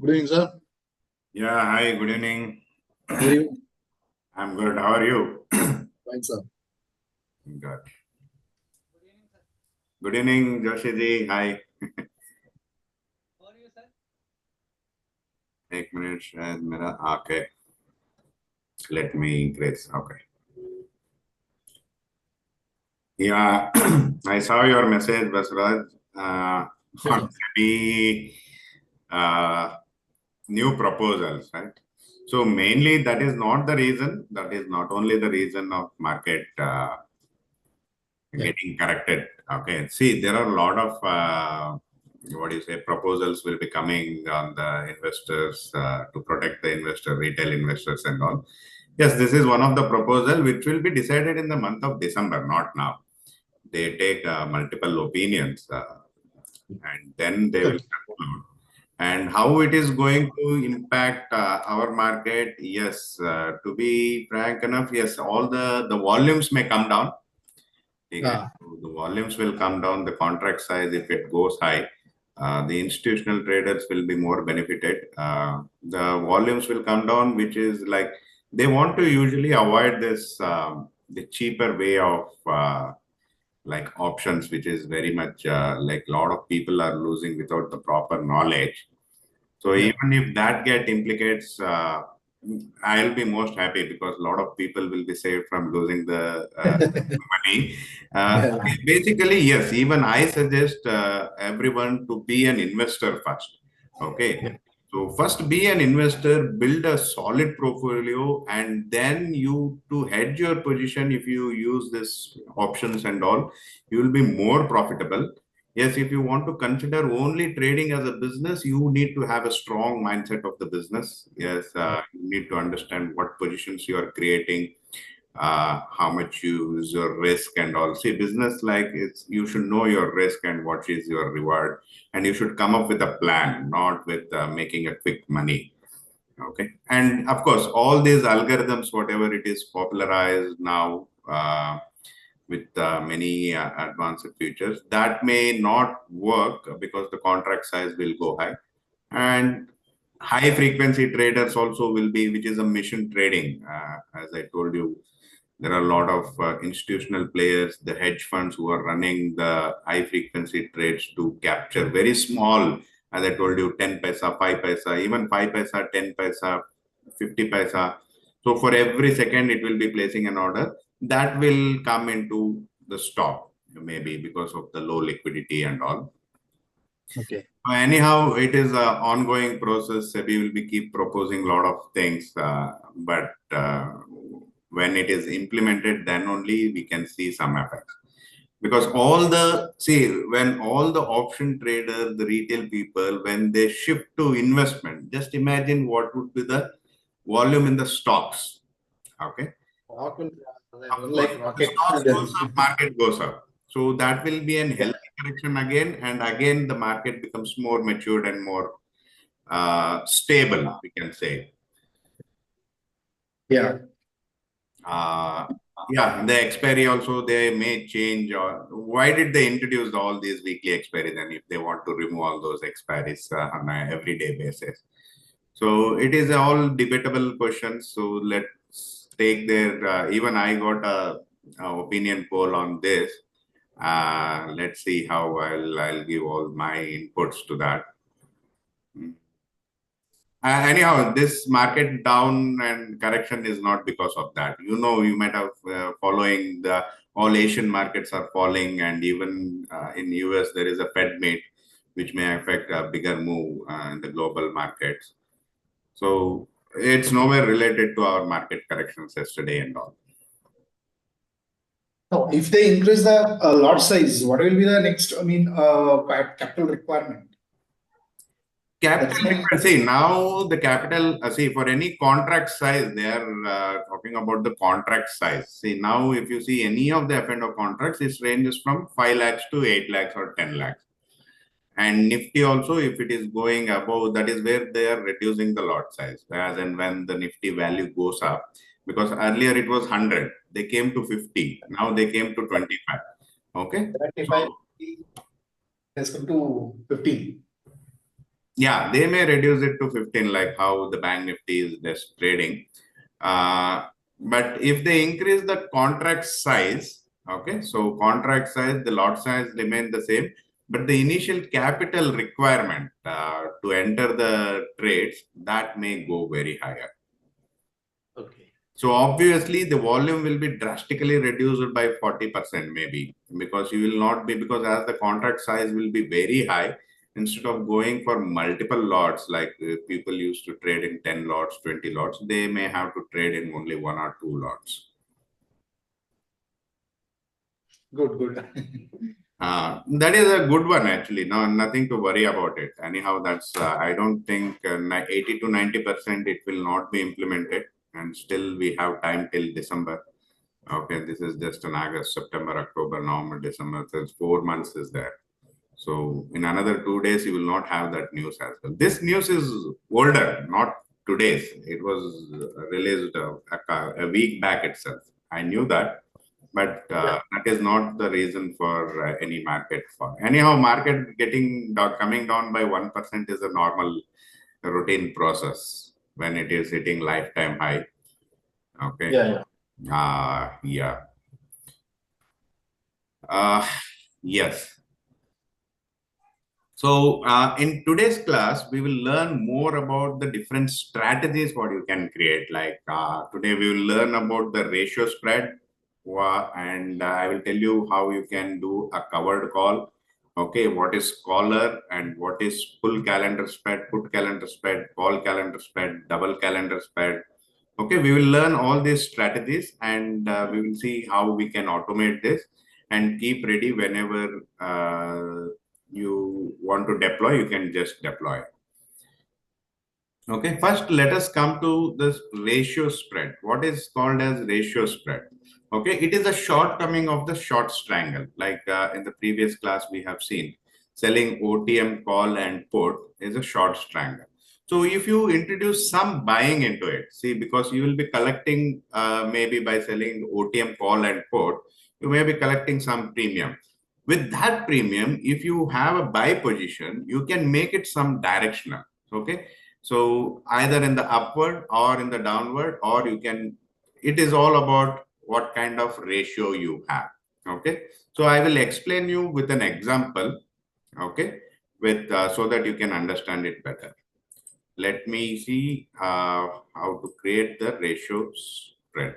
Good evening, sir. Yeah, hi, good evening. How are you? I'm good. How are you? Fine, sir. Good. Good evening, Joshi ji. Hi. एक minute शायद मेरा आके let me increase. Okay. Yeah, I saw your message, Basraj, Yes, on sir. maybe new proposals, right? So mainly that is not the reason. That is not only the reason of market Yeah. getting corrected. Okay. See, there are a lot of what do you say proposals will be coming on the investors to protect the investor, retail investors, and all. Yes, this is one of the proposal which will be decided in the month of December, not now. They take multiple opinions and then they will Good. conclude. And how it is going to impact our market? Yes, to be frank enough, yes, all the volumes may come down. Okay. Ah, So the volumes will come down, the contract size, if it goes high, the institutional traders will be more benefited. The volumes will come down, which is like they want to usually avoid this the cheaper way of like options, which is very much like a lot of people are losing without the proper knowledge. So yeah. even if that get implicates, I'll be most happy because a lot of people will be saved from losing the money. Yeah. Basically, yes, even I suggest everyone to be an investor first. Okay. Yeah. So first be an investor, build a solid portfolio, and then you to hedge your position if you use this options and all, you will be more profitable. Yes, if you want to consider only trading as a business, you need to have a strong mindset of the business. Yes, Yeah. you need to understand what positions you are creating, how much you use your risk and all. See, business like it's you should know your risk and what is your reward, and you should come up with a plan, not with making a quick money. Okay, and of course, all these algorithms, whatever it is popularized now. With many advanced features that may not work because the contract size will go high and high frequency traders also will be which is a mission trading as I told you there are a lot of institutional players the hedge funds who are running the high frequency trades to capture very small as I told you 10 paisa 5 paisa even 5 paisa 10 paisa 50 paisa so for every second it will be placing an order that will come into the stop maybe because of the low liquidity and all. Okay. Anyhow, it is an ongoing process. SEBI will be keep proposing a lot of things, but when it is implemented, then only we can see some effects. Because all the see when all the option traders, the retail people, when they shift to investment, just imagine what would be the volume in the stocks. Okay. Rock will Of run course, like if the rocket. stocks goes up, market goes up. So that will be an Yeah. healthy correction again, and again the market becomes more matured and more stable. We can say. Yeah. Uh, yeah, the expiry also they may change. Or why did they introduce all these weekly expiry then if they want to remove all those expiries on an everyday basis? So it is all debatable questions. So let's take their. Even I got a opinion poll on this. Let's see how I'll give all my inputs to that. Mm. Anyhow, this market down and correction is not because of that. You know, you might have following the all Asian markets are falling, and even in US there is a Fed meet, which may affect a bigger move in the global markets. So it's nowhere related to our market corrections yesterday and all. So if they increase the lot size, what will be the next, capital requirement? Capital That's my, requirement. See, now the capital, see, for any contract size, they are talking about the contract size. See, now if you see any of the F&O contracts, it ranges from 5 lakhs to 8 lakhs or 10 lakhs. And Nifty also, if it is going above, that is where they are reducing the lot size. As and when the Nifty value goes up, because earlier it was 100, they came to 50, now they came to 25. Okay. 75 So has come to 15. Yeah, they may reduce it to 15, like how the bank nifty is just trading. But if they increase the contract size, okay, so contract size, the lot size remain the same, but the initial capital requirement to enter the trades, that may go very higher. Okay. So obviously the volume will be drastically reduced by 40% maybe, because you will not be, because as the contract size will be very high, instead of going for multiple lots, like people used to trade in 10 lots, 20 lots, they may have to trade in only 1 or 2 lots. Good, good. That is a good one actually. No, nothing to worry about it. Anyhow, that's I don't think 80 to 90% it will not be implemented, and still we have time till December. Okay, this is just an August, September, October, November, December. So it's 4 months is there. So in another 2 days, you will not have that news as well. This news is older, not today's. It was released a week back itself. I knew that, but Yeah. that is not the reason for any market fall. Anyhow, market getting coming down by 1% is a normal routine process when it is hitting lifetime high. Okay. Yeah. Yeah. Uh, yes. So in today's class, we will learn more about the different strategies what you can create. Like today, we will learn about the ratio spread, and I will tell you how you can do a covered call. Okay, what is caller and what is full calendar spread, put calendar spread, call calendar spread, double calendar spread. Okay, we will learn all these strategies, and we will see how we can automate this and keep ready whenever you want to deploy, you can just deploy. Okay, first let us come to this ratio spread. What is called as ratio spread? Okay, it is a shortcoming of the short strangle. Like in the previous class, we have seen selling OTM call and put is a short strangle. So if you introduce some buying into it, see, because you will be collecting maybe by selling OTM call and put, you may be collecting some premium. With that premium, if you have a buy position, you can make it some directional. Okay, so either in the upward or in the downward, or you can, it is all about what kind of ratio you have. Okay, so I will explain you with an example. Okay, with so that you can understand it better. Let me see how to create the ratio spread.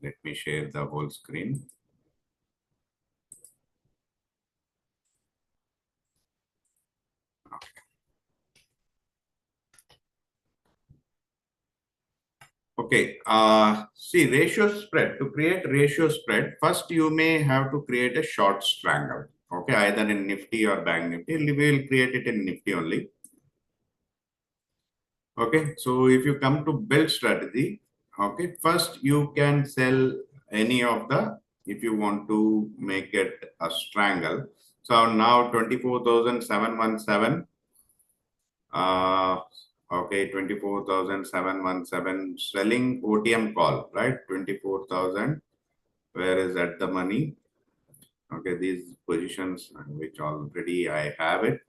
Let me share the whole screen. Okay, see ratio spread. To create ratio spread, first you may have to create a short strangle. Okay, either in Nifty or Bank Nifty. We will create it in Nifty only. Okay, so if you come to build strategy, okay, first you can sell any of the, if you want to make it a strangle. So now 24,717. Okay, 24,717 selling OTM call, right? 24,000. Where is that the money? Okay, these positions which already I have it.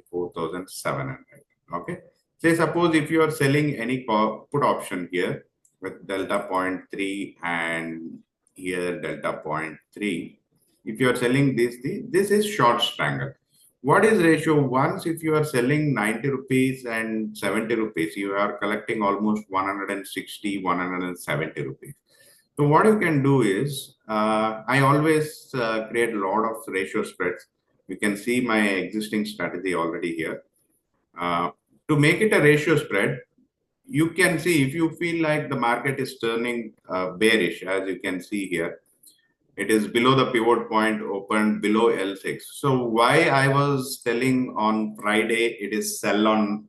4,700. Okay. Say suppose if you are selling any put option here with delta 0.3 and here delta 0.3. If you are selling this is short strangle. What is ratio? Once if you are selling 90 rupees and 70 rupees, you are collecting almost 160, 170 rupees. So what you can do is, I always create a lot of ratio spreads. You can see my existing strategy already here. To make it a ratio spread, you can see if you feel like the market is turning bearish, as you can see here, it is below the pivot point, opened below L6. So why I was telling on Friday, it is sell on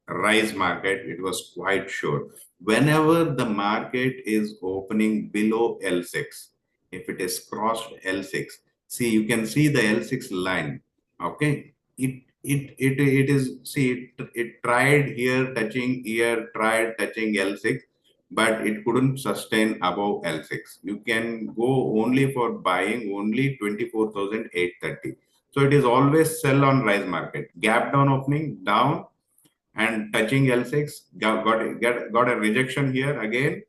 rise market, it was quite sure. Whenever the market is opening below L6, if it is crossed L6, see, you can see the L6 line. Okay, it is, see, it tried here touching here, tried touching L6, but it couldn't sustain above L6. You can go only for buying only 24,830. So it is always sell on rise market. Gap down opening, down and touching L6, got a rejection here again.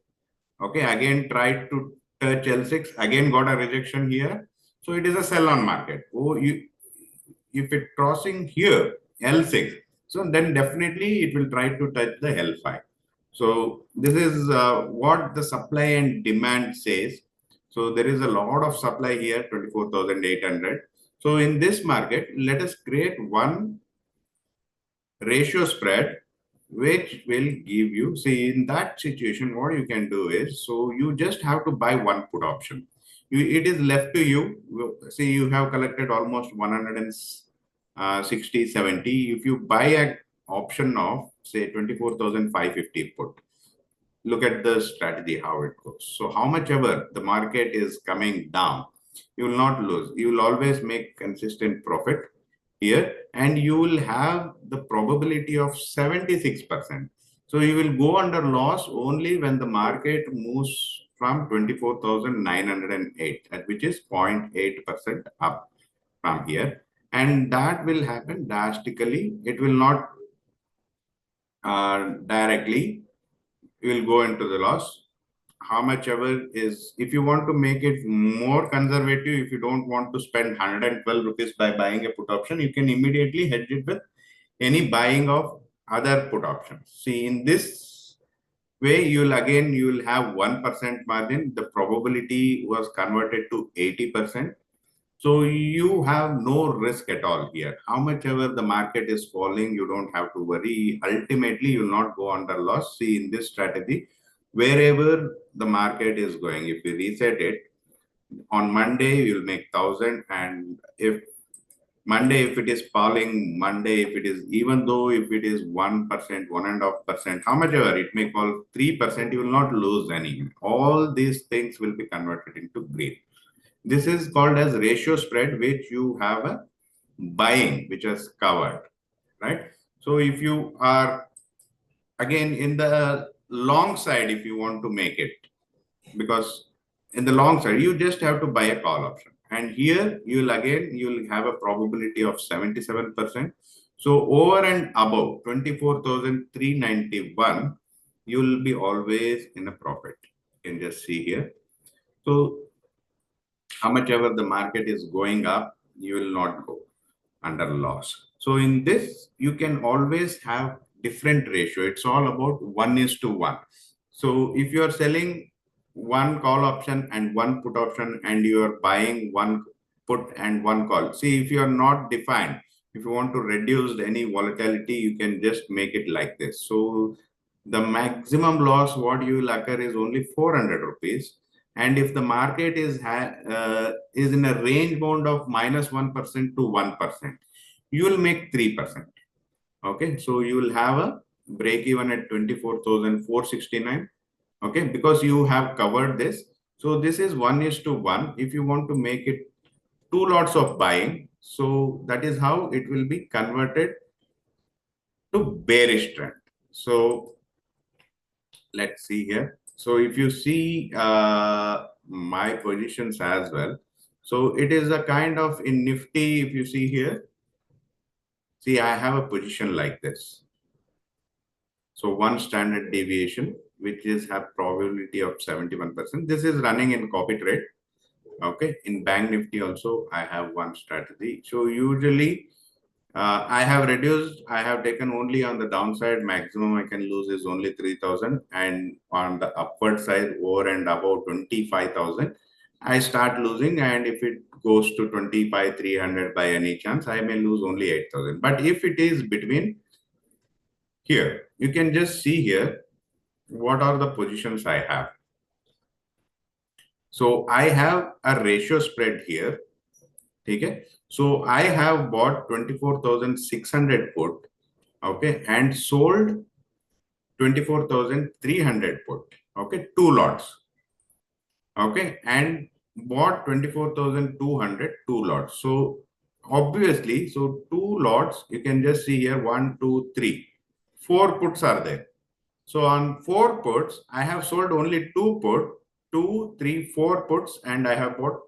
Okay, again tried to touch L6, again got a rejection here. So it is a sell on market. Oh, if it crossing here, L6, so then definitely it will try to touch the L5. So this is what the supply and demand says. So there is a lot of supply here, 24,800. So in this market, let us create one ratio spread, which will give you, see in that situation, what you can do is, so you just have to buy one put option. It is left to you. See, you have collected almost 160, 70. If you buy an option of say 24,550 put, look at the strategy, how it goes. So how much ever the market is coming down, you will not lose. You will always make consistent profit here, and you will have the probability of 76%. So you will go under loss only when the market moves from 24,908, which is 0.8% up from here. And that will happen drastically. It will not directly, you will go into the loss. How much ever is, if you want to make it more conservative, if you don't want to spend 112 rupees by buying a put option, you can immediately hedge it with any buying of other put options. See, in this way, you will have 1% margin. The probability was converted to 80%. So you have no risk at all here. How much ever the market is falling, you don't have to worry. Ultimately, you will not go under loss. See, in this strategy, wherever the market is going, if we reset it on Monday, you'll make 1,000. And if Monday, if it is falling, Monday, if it is, even though if it is 1%, 1.5%, how much ever it may fall 3%, you will not lose any. All these things will be converted into green. This is called as ratio spread, which you have a buying, which is covered, right? So if you are, again, in the long side, if you want to make it, because in the long side, you just have to buy a call option. And here you'll have a probability of 77%. So over and above 24,391, you'll be always in a profit. You can just see here. So how much ever the market is going up, you will not go under loss. So in this, you can always have different ratio. It's all about 1:1. So if you are selling one call option and one put option, and you are buying one put and one call. See, if you are not defined, if you want to reduce any volatility, you can just make it like this. So the maximum loss what you will occur is only 400 rupees. And if the market is in a range bound of -1% to 1%, you will make 3%. Okay, so you will have a break even at 24,469. Okay, because you have covered this. So this is 1:1. If you want to make it two lots of buying, so that is how it will be converted to bearish trend. So let's see here. So if you see my positions as well, so it is a kind of in Nifty, if you see here, see I have a position like this. So one standard deviation, which is have probability of 71%. This is running in copy trade. Okay, in Bank Nifty also I have one strategy. So usually I have reduced, I have taken only on the downside, maximum I can lose is only 3,000, and on the upward side over and above 25,000, I start losing, and if it goes to 25,300 by any chance, I may lose only 8,000. But if it is between here, you can just see here, what are the positions I have. So I have a ratio spread here. Okay, so I have bought 24,600 put, okay, and sold 24,300 put, okay, two lots, okay, and bought 24,200 two lots. So obviously, so two lots, you can just see here, 1, 2, 3, 4 puts are there. So on 4 puts, I have sold only 2 put, 2, 3, 4 puts, and I have bought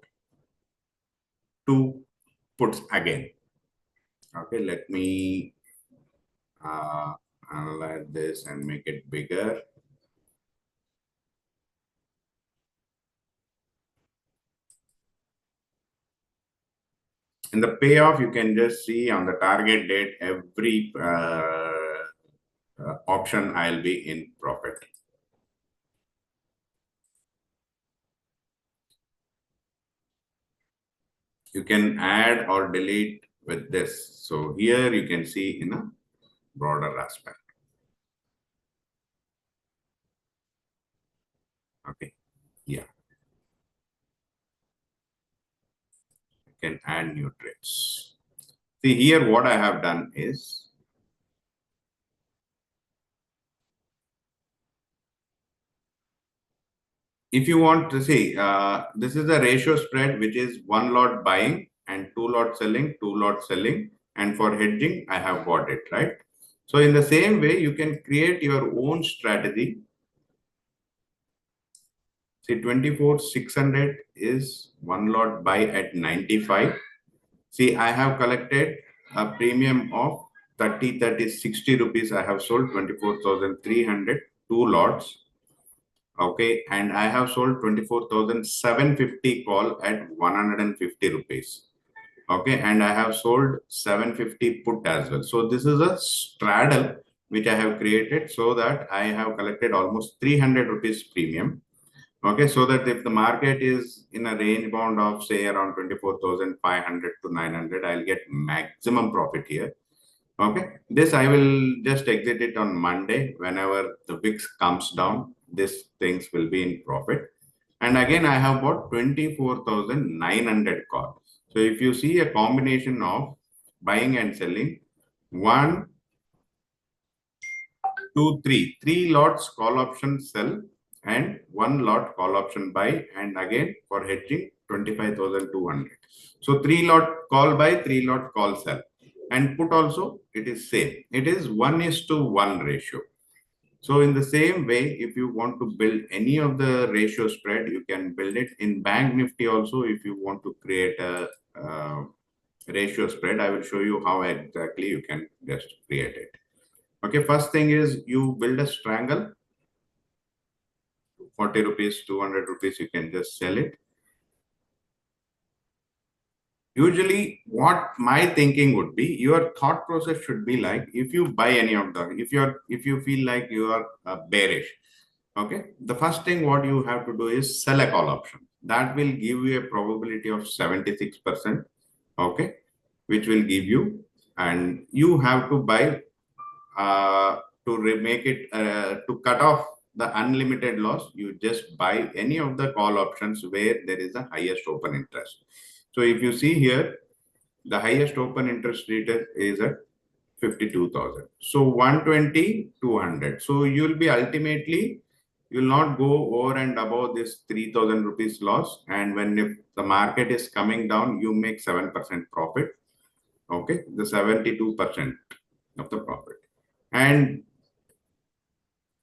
2 puts again. Okay, let me analyze this and make it bigger. In the payoff, you can just see on the target date, every option I'll be in profit. You can add or delete with this. So here you can see in a broader aspect. Okay, yeah. You can add new trades. See here, what I have done is, if you want to see, this is the ratio spread, which is 1 lot buying and 2 lot selling, 2 lot selling. And for hedging, I have bought it, right? So in the same way, you can create your own strategy. See, 24,600 is 1 lot buy at 95. See, I have collected a premium of 30, 30, 60 rupees. I have sold 24,300, 2 lots. Okay, and I have sold 24,750 call at 150 rupees. Okay, and I have sold 750 put as well. So this is a straddle which I have created so that I have collected almost 300 rupees premium. Okay, so that if the market is in a range bound of say around 24,500 to 900, I'll get maximum profit here. Okay, this I will just exit it on Monday. Whenever the VIX comes down, these things will be in profit. And again, I have bought 24,900 call. So if you see a combination of buying and selling, 1, 2, 3, 3 lots call option sell and 1 lot call option buy, and again for hedging 25,200. So 3 lot call buy, 3 lot call sell. And put also, it is same. It is 1:1 ratio. So in the same way, if you want to build any of the ratio spread, you can build it in Bank Nifty also. If you want to create a ratio spread, I will show you how exactly you can just create it. Okay, first thing is you build a strangle. 40 rupees, 200 rupees, you can just sell it. Usually what my thinking would be, your thought process should be like, if you buy any of them, if you feel like you are bearish, okay, the first thing what you have to do is sell a call option. That will give you a probability of 76%, okay, which will give you, and you have to buy to make it to cut off the unlimited loss. You just buy any of the call options where there is the highest open interest. So if you see here, the highest open interest rate is at 52,000. So 120, 200. So you will be ultimately, you will not go over and above this 3,000 rupees loss. And when if the market is coming down, you make 7% profit. Okay, the 72% of the profit. And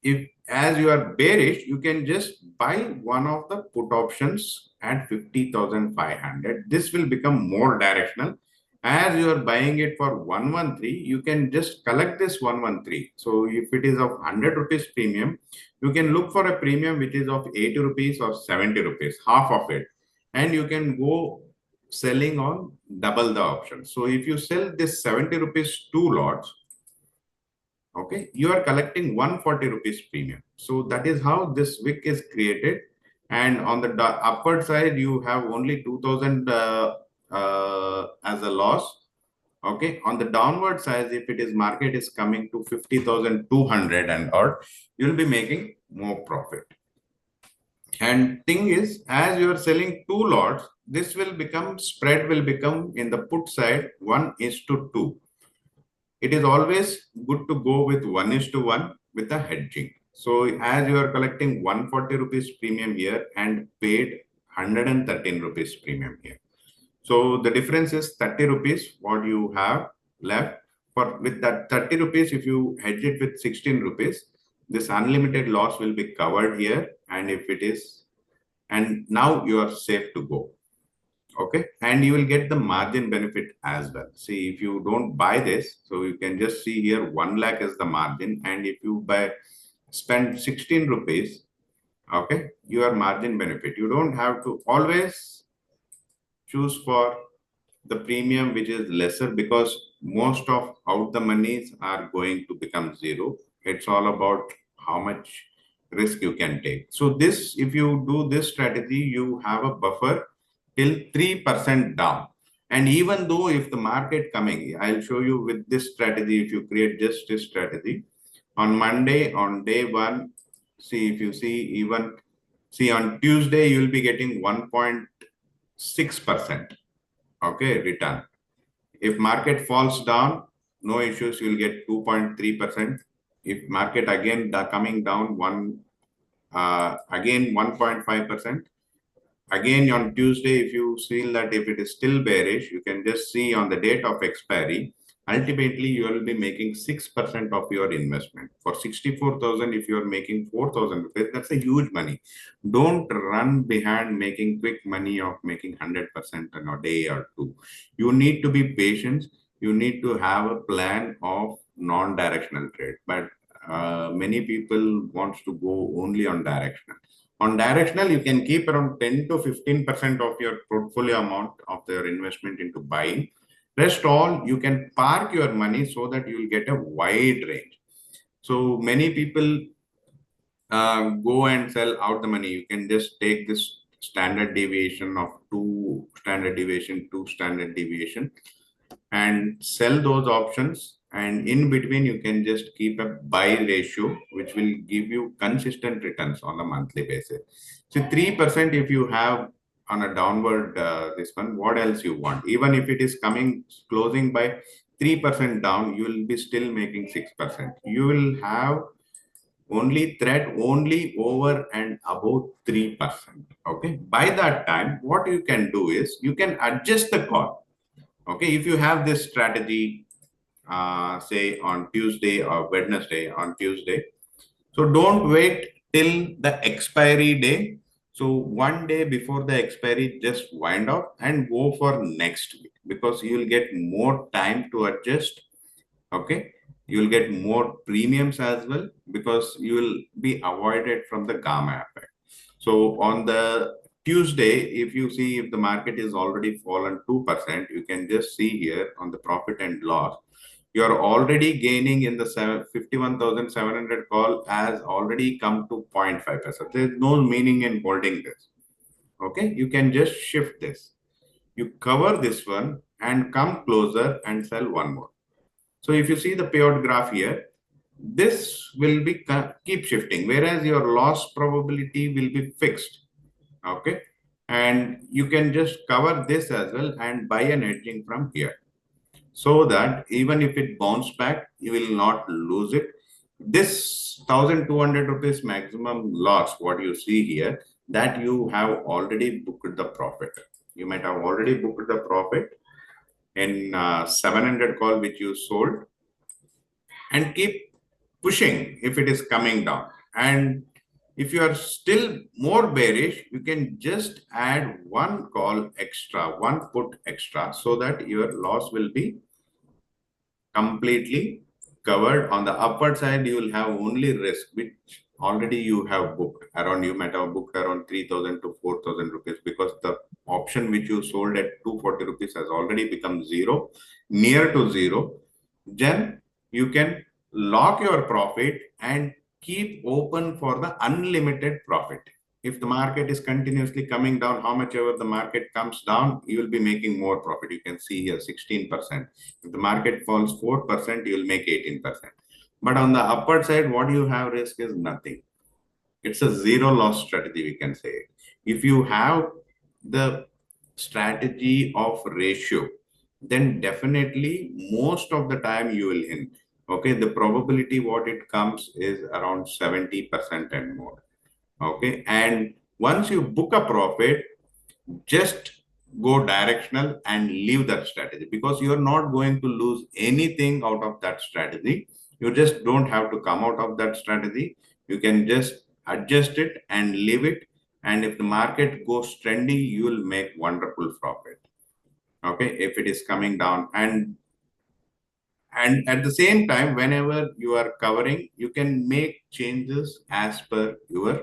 if as you are bearish, you can just buy one of the put options at 50,500. This will become more directional. As you are buying it for 113, you can just collect this 113. So if it is of 100 rupees premium, you can look for a premium which is of 80 rupees or 70 rupees, half of it. And you can go selling on double the option. So if you sell this 70 rupees 2 lots, okay, you are collecting 140 rupees premium. So that is how this wick is created. And on the upward side, you have only 2,000 as a loss. Okay, on the downward side, if it is market is coming to 50,200 and odd, you'll be making more profit. And thing is, as you are selling 2 lots, this will become, spread will become in the put side 1:2. It is always good to go with 1:1 with the hedging. So as you are collecting 140 rupees premium here and paid 113 rupees premium here. So the difference is 30 rupees what you have left. For with that 30 rupees, if you hedge it with 16 rupees, this unlimited loss will be covered here. And if it is, and now you are safe to go. Okay, and you will get the margin benefit as well. See, if you don't buy this, so you can just see here 1 lakh is the margin, and if you spend 16 rupees, okay, your margin benefit. You don't have to always choose for the premium which is lesser, because most of out the monies are going to become zero. It's all about how much risk you can take. So this, if you do this strategy, you have a buffer till 3% down. And even though if the market coming, I'll show you with this strategy, if you create just this strategy, on Monday, on day one, see, if you see, even see on Tuesday, you will be getting 1.6%, okay, return. If market falls down, no issues, you'll get 2.3%. If market again coming down again 1.5%. Again on Tuesday, if you feel that if it is still bearish, you can just see on the date of expiry. Ultimately, you will be making 6% of your investment. For 64,000, if you are making 4,000 rupees, that's a huge money. Don't run behind making quick money of making 100% in a day or two. You need to be patient. You need to have a plan of non-directional trade. But many people wants to go only on directional. On directional, you can keep around 10 to 15% of your portfolio amount of your investment into buying. Rest all, you can park your money so that you will get a wide range. So many people go and sell out the money. You can just take this standard deviation of 2 standard deviation and sell those options. And in between, you can just keep a buy ratio, which will give you consistent returns on a monthly basis. So 3%, if you have on a downward this one, what else you want? Even if it is coming closing by 3% down, you will be still making 6%. You will have only threat only over and above 3%. Okay. By that time, what you can do is you can adjust the call. Okay. If you have this strategy, say on Tuesday or Wednesday, on Tuesday. So don't wait till the expiry day. So one day before the expiry, just wind up and go for next week, because you will get more time to adjust. Okay. You will get more premiums as well, because you will be avoided from the gamma effect. So on the Tuesday, if you see if the market is already fallen 2%, you can just see here on the profit and loss. You're already gaining in the 51,700 call has already come to 0.5%. There's no meaning in holding this. Okay, you can just shift this. You cover this one and come closer and sell one more. So if you see the payout graph here, this will be keep shifting, whereas your loss probability will be fixed. Okay, and you can just cover this as well and buy an hedging from here, so that even if it bounce back, you will not lose it. This 1,200 rupees maximum loss, what you see here, that you have already booked the profit. You might have already booked the profit in 700 call which you sold, and keep pushing if it is coming down. And if you are still more bearish, you can just add one call extra, one put extra, so that your loss will be completely covered. On the upward side, you will have only risk, which already you have booked around, you might have booked around 3,000 to 4,000 rupees, because the option which you sold at 240 rupees has already become zero, near to zero. Then you can lock your profit and keep open for the unlimited profit. If the market is continuously coming down, how much ever the market comes down, you will be making more profit. You can see here 16%. If the market falls 4%, you will make 18%. But on the upward side, what you have risk is nothing. It's a zero loss strategy, we can say. If you have the strategy of ratio, then definitely most of the time you will win. Okay, the probability what it comes is around 70% and more. Okay, and once you book a profit, just go directional and leave that strategy, because you're not going to lose anything out of that strategy. You just don't have to come out of that strategy. You can just adjust it and leave it. And if the market goes trendy, you will make wonderful profit. Okay, if it is coming down, and at the same time, whenever you are covering, you can make changes as per your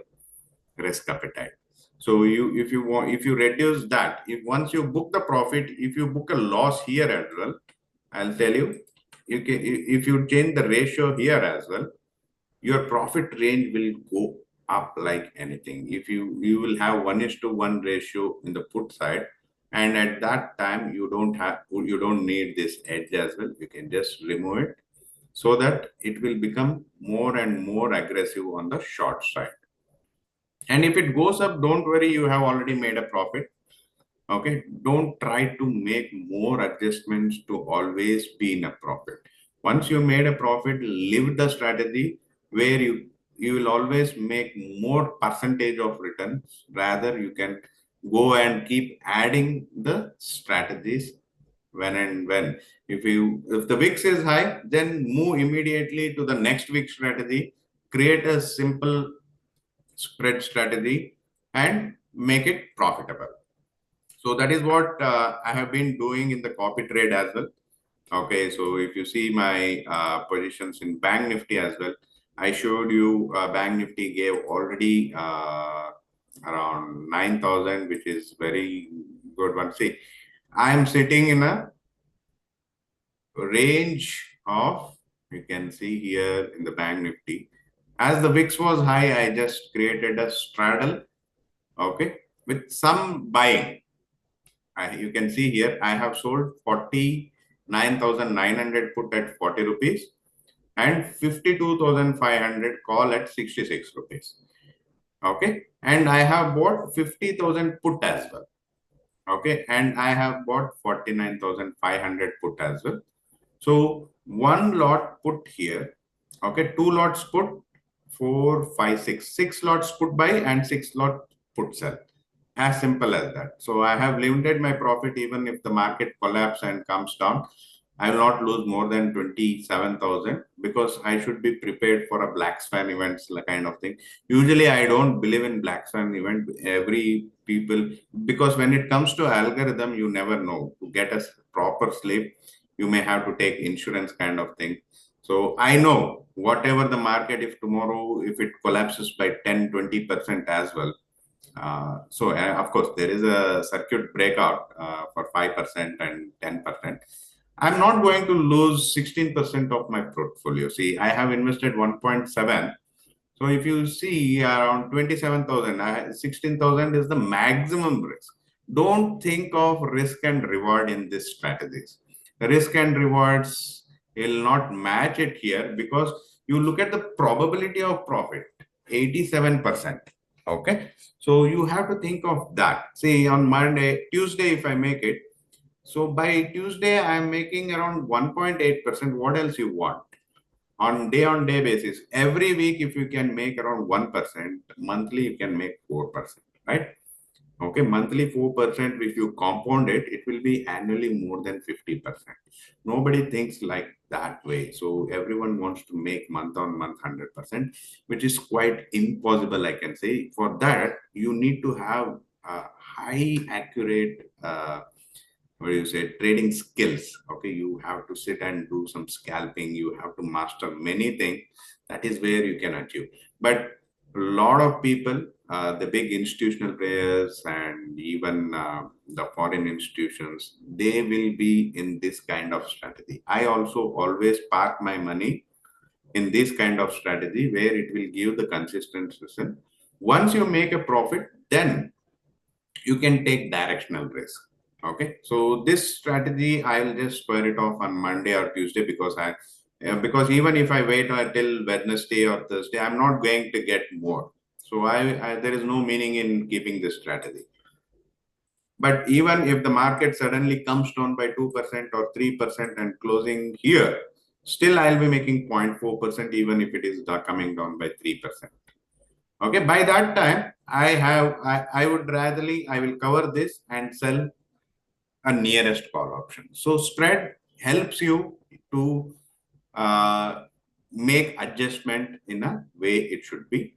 risk appetite. So if you want, if you reduce that, if once you book the profit, if you book a loss here as well, I'll tell you, you can, if you change the ratio here as well, your profit range will go up like anything. If you will have 1:1 ratio in the put side, and at that time you don't need this edge as well. You can just remove it so that it will become more and more aggressive on the short side. And if it goes up, don't worry, you have already made a profit. Okay, don't try to make more adjustments to always be in a profit. Once you made a profit, live the strategy where you will always make more percentage of returns. Rather, you can go and keep adding the strategies when and when. If the VIX is high, then move immediately to the next VIX strategy, create a simple spread strategy and make it profitable. So that is what I have been doing in the copy trade as well. Okay, so if you see my positions in Bank Nifty as well, I showed you Bank Nifty gave already around 9,000, which is very good one. See, I am sitting in a range of, you can see here in the Bank Nifty. As the VIX was high, I just created a straddle, okay, with some buying. You can see here, I have sold 49,900 put at 40 rupees and 52,500 call at 66 rupees. Okay. And I have bought 50,000 put as well. Okay. And I have bought 49,500 put as well. So one lot put here. Okay. Two lots put, 4, 5, 6. 6 lots put buy and 6 lot put sell. As simple as that. So I have limited my profit. Even if the market collapse and comes down, I will not lose more than 27,000 because I should be prepared for a black swan events kind of thing. Usually I don't believe in black swan event. Every people, because when it comes to algorithm, you never know. To get a proper sleep, you may have to take insurance kind of thing. So I know whatever the market, if tomorrow, if it collapses by 10-20% as well, of course, there is a circuit breakout for 5% and 10%. I'm not going to lose 16% of my portfolio. See, I have invested 1.7. So if you see around 27,000, 16,000 is the maximum risk. Don't think of risk and reward in these strategies. The risk and rewards will not match it here because you look at the probability of profit, 87%. Okay, so you have to think of that. See, on Tuesday, if I make it, so by Tuesday, I'm making around 1.8%. What else you want? On day basis, every week, if you can make around 1%, monthly, you can make 4%, right? Okay, monthly 4%, if you compound it, it will be annually more than 50%. Nobody thinks like that way. So everyone wants to make month on month 100%, which is quite impossible, I can say. For that, you need to have high accurate, what do you say, trading skills. Okay, you have to sit and do some scalping. You have to master many things. That is where you can achieve. But a lot of people, the big institutional players and even the foreign institutions, they will be in this kind of strategy. I also always park my money in this kind of strategy where it will give the consistent result. Once you make a profit, then you can take directional risk. Okay, so this strategy I'll just square it off on Monday or Tuesday because even if I wait until Wednesday or Thursday, I'm not going to get more. So there is no meaning in keeping this strategy. But even if the market suddenly comes down by 2% or 3% and closing here, still I'll be making 0.4% even if it is coming down by 3%. Okay, by that time, I will cover this and sell a nearest call option. So spread helps you to make adjustment in a way it should be,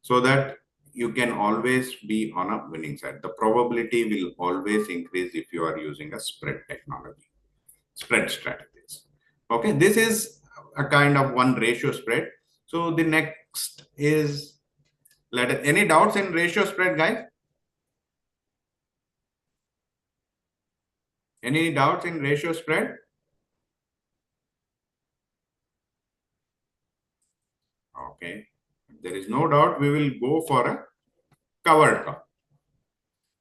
so that you can always be on a winning side. The probability will always increase if you are using a spread technology, spread strategies. Okay, this is a kind of one ratio spread. So the next is, any doubts in ratio spread, guys? Any doubts in ratio spread? Okay, if there is no doubt, we will go for a covered call.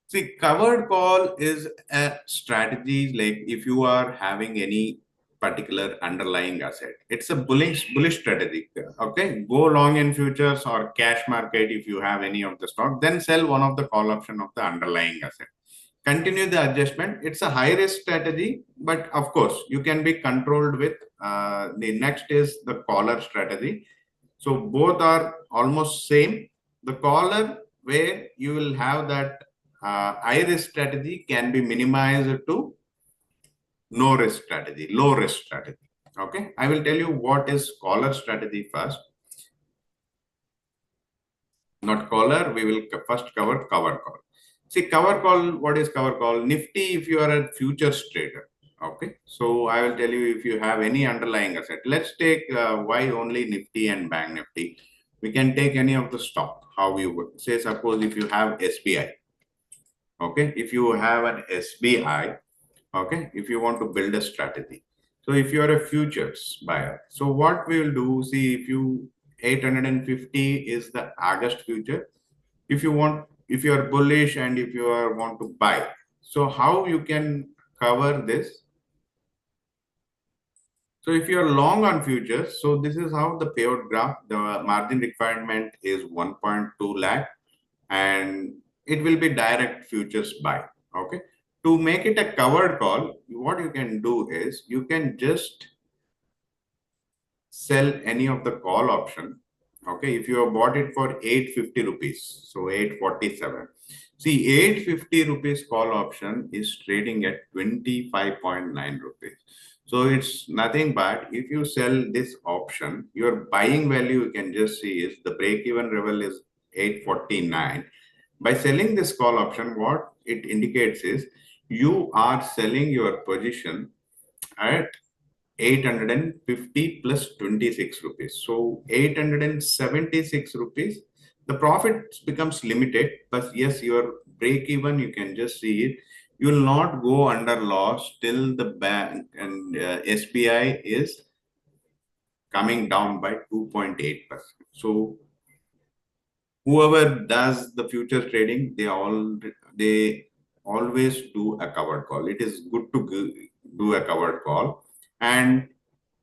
See, covered call is a strategy like if you are having any particular underlying asset, it's a bullish strategy. Okay, go long in futures or cash market if you have any of the stock, then sell one of the call option of the underlying asset. Continue the adjustment. It's a high risk strategy, but of course you can be controlled with the next is the collar strategy. So both are almost same. The collar where you will have that high risk strategy can be minimized to no risk strategy, low risk strategy. Okay, I will tell you what is collar strategy first. Not collar, we will first cover cover call. See, cover call, what is cover call? Nifty, if you are a futures trader. Okay, so I will tell you if you have any underlying asset. Let's take why only Nifty and Bank Nifty. We can take any of the stock. How you would say, suppose if you have SBI. Okay, if you have an SBI, okay, if you want to build a strategy. So if you are a futures buyer, so what we will do, see, if you 850 is the August future. If you want, if you are bullish and if you are want to buy, so how you can cover this? So if you are long on futures, so this is how the payout graph, the margin requirement is 1.2 lakh and it will be direct futures buy. Okay. To make it a covered call, what you can do is you can just sell any of the call option. Okay, if you have bought it for 850 rupees, so 847. See, 850 rupees call option is trading at 25.9 rupees. So it's nothing but if you sell this option, your buying value you can just see is the break-even level is 849. By selling this call option, what it indicates is you are selling your position at 850 plus 26 rupees. So 876 rupees. The profit becomes limited, but yes, your break even, you can just see it. You will not go under loss till the bank and SBI is coming down by 2.8%. So whoever does the future trading, they always do a covered call. It is good to do a covered call. And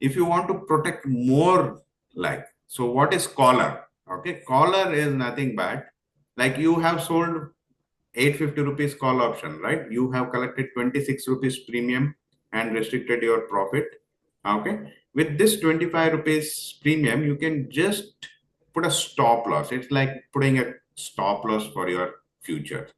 if you want to protect more, like, so what is collar? Okay, collar is nothing but like you have sold 850 rupees call option, right? You have collected 26 rupees premium and restricted your profit. Okay, with this 25 rupees premium, you can just put a stop loss. It's like putting a stop loss for your future.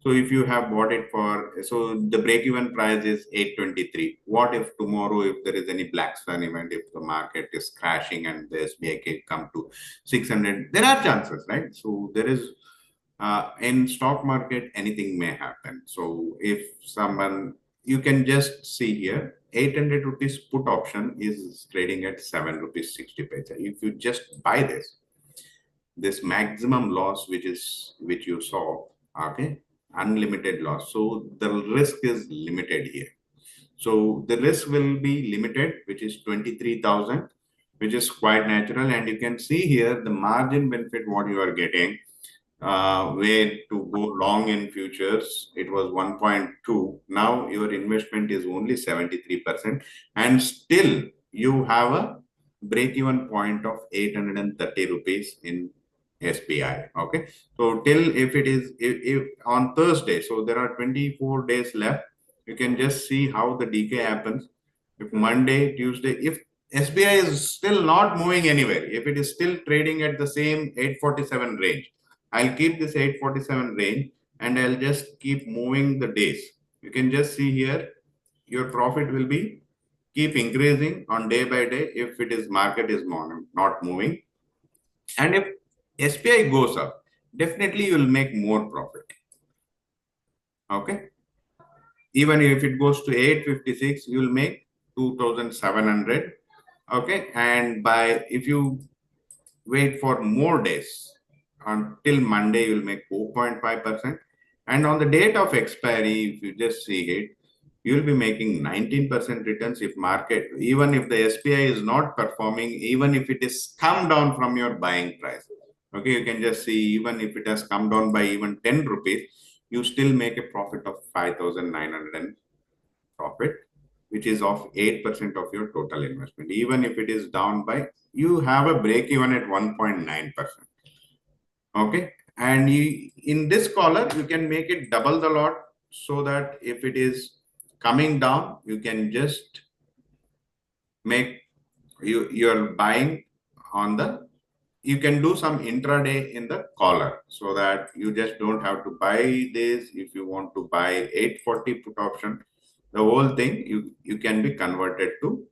So if you have bought it for, so the break-even price is 823. What if tomorrow, if there is any black swan event, if the market is crashing and the SBI can come to 600, there are chances, right? So there is, in stock market, anything may happen. So if someone, you can just see here, 800 rupees put option is trading at 7 rupees 60 paisa. If you just buy this maximum loss, which you saw, okay, unlimited loss. So the risk is limited here. So the risk will be limited, which is 23,000, which is quite natural. And you can see here the margin benefit, what you are getting, where to go long in futures, it was 1.2. Now your investment is only 73%. And still you have a break-even point of 830 rupees in SBI. Okay, so till if it is if on Thursday, so there are 24 days left. You can just see how the decay happens. If Monday, Tuesday, if SBI is still not moving anywhere, if it is still trading at the same 847 range, I'll keep this 847 range and I'll just keep moving the days. You can just see here, your profit will be keep increasing on day by day if it is market is not moving. And if SPI goes up, definitely you will make more profit. Okay. Even if it goes to 856, you will make 2,700. Okay. And if you wait for more days until Monday, you'll make 4.5%. And on the date of expiry, if you just see it, you'll be making 19% returns if market, even if the SPI is not performing, even if it is come down from your buying price. Okay, you can just see, even if it has come down by even 10 rupees, you still make a profit of 5,900 profit, which is of 8% of your total investment. Even if it is down by, you have a break even at 1.9%. Okay. And in this collar, you can make it double the lot, so that if it is coming down, you can just make, you're buying on the, you can do some intraday in the collar, so that you just don't have to buy this. If you want to buy 840 put option, the whole thing, you can be converted to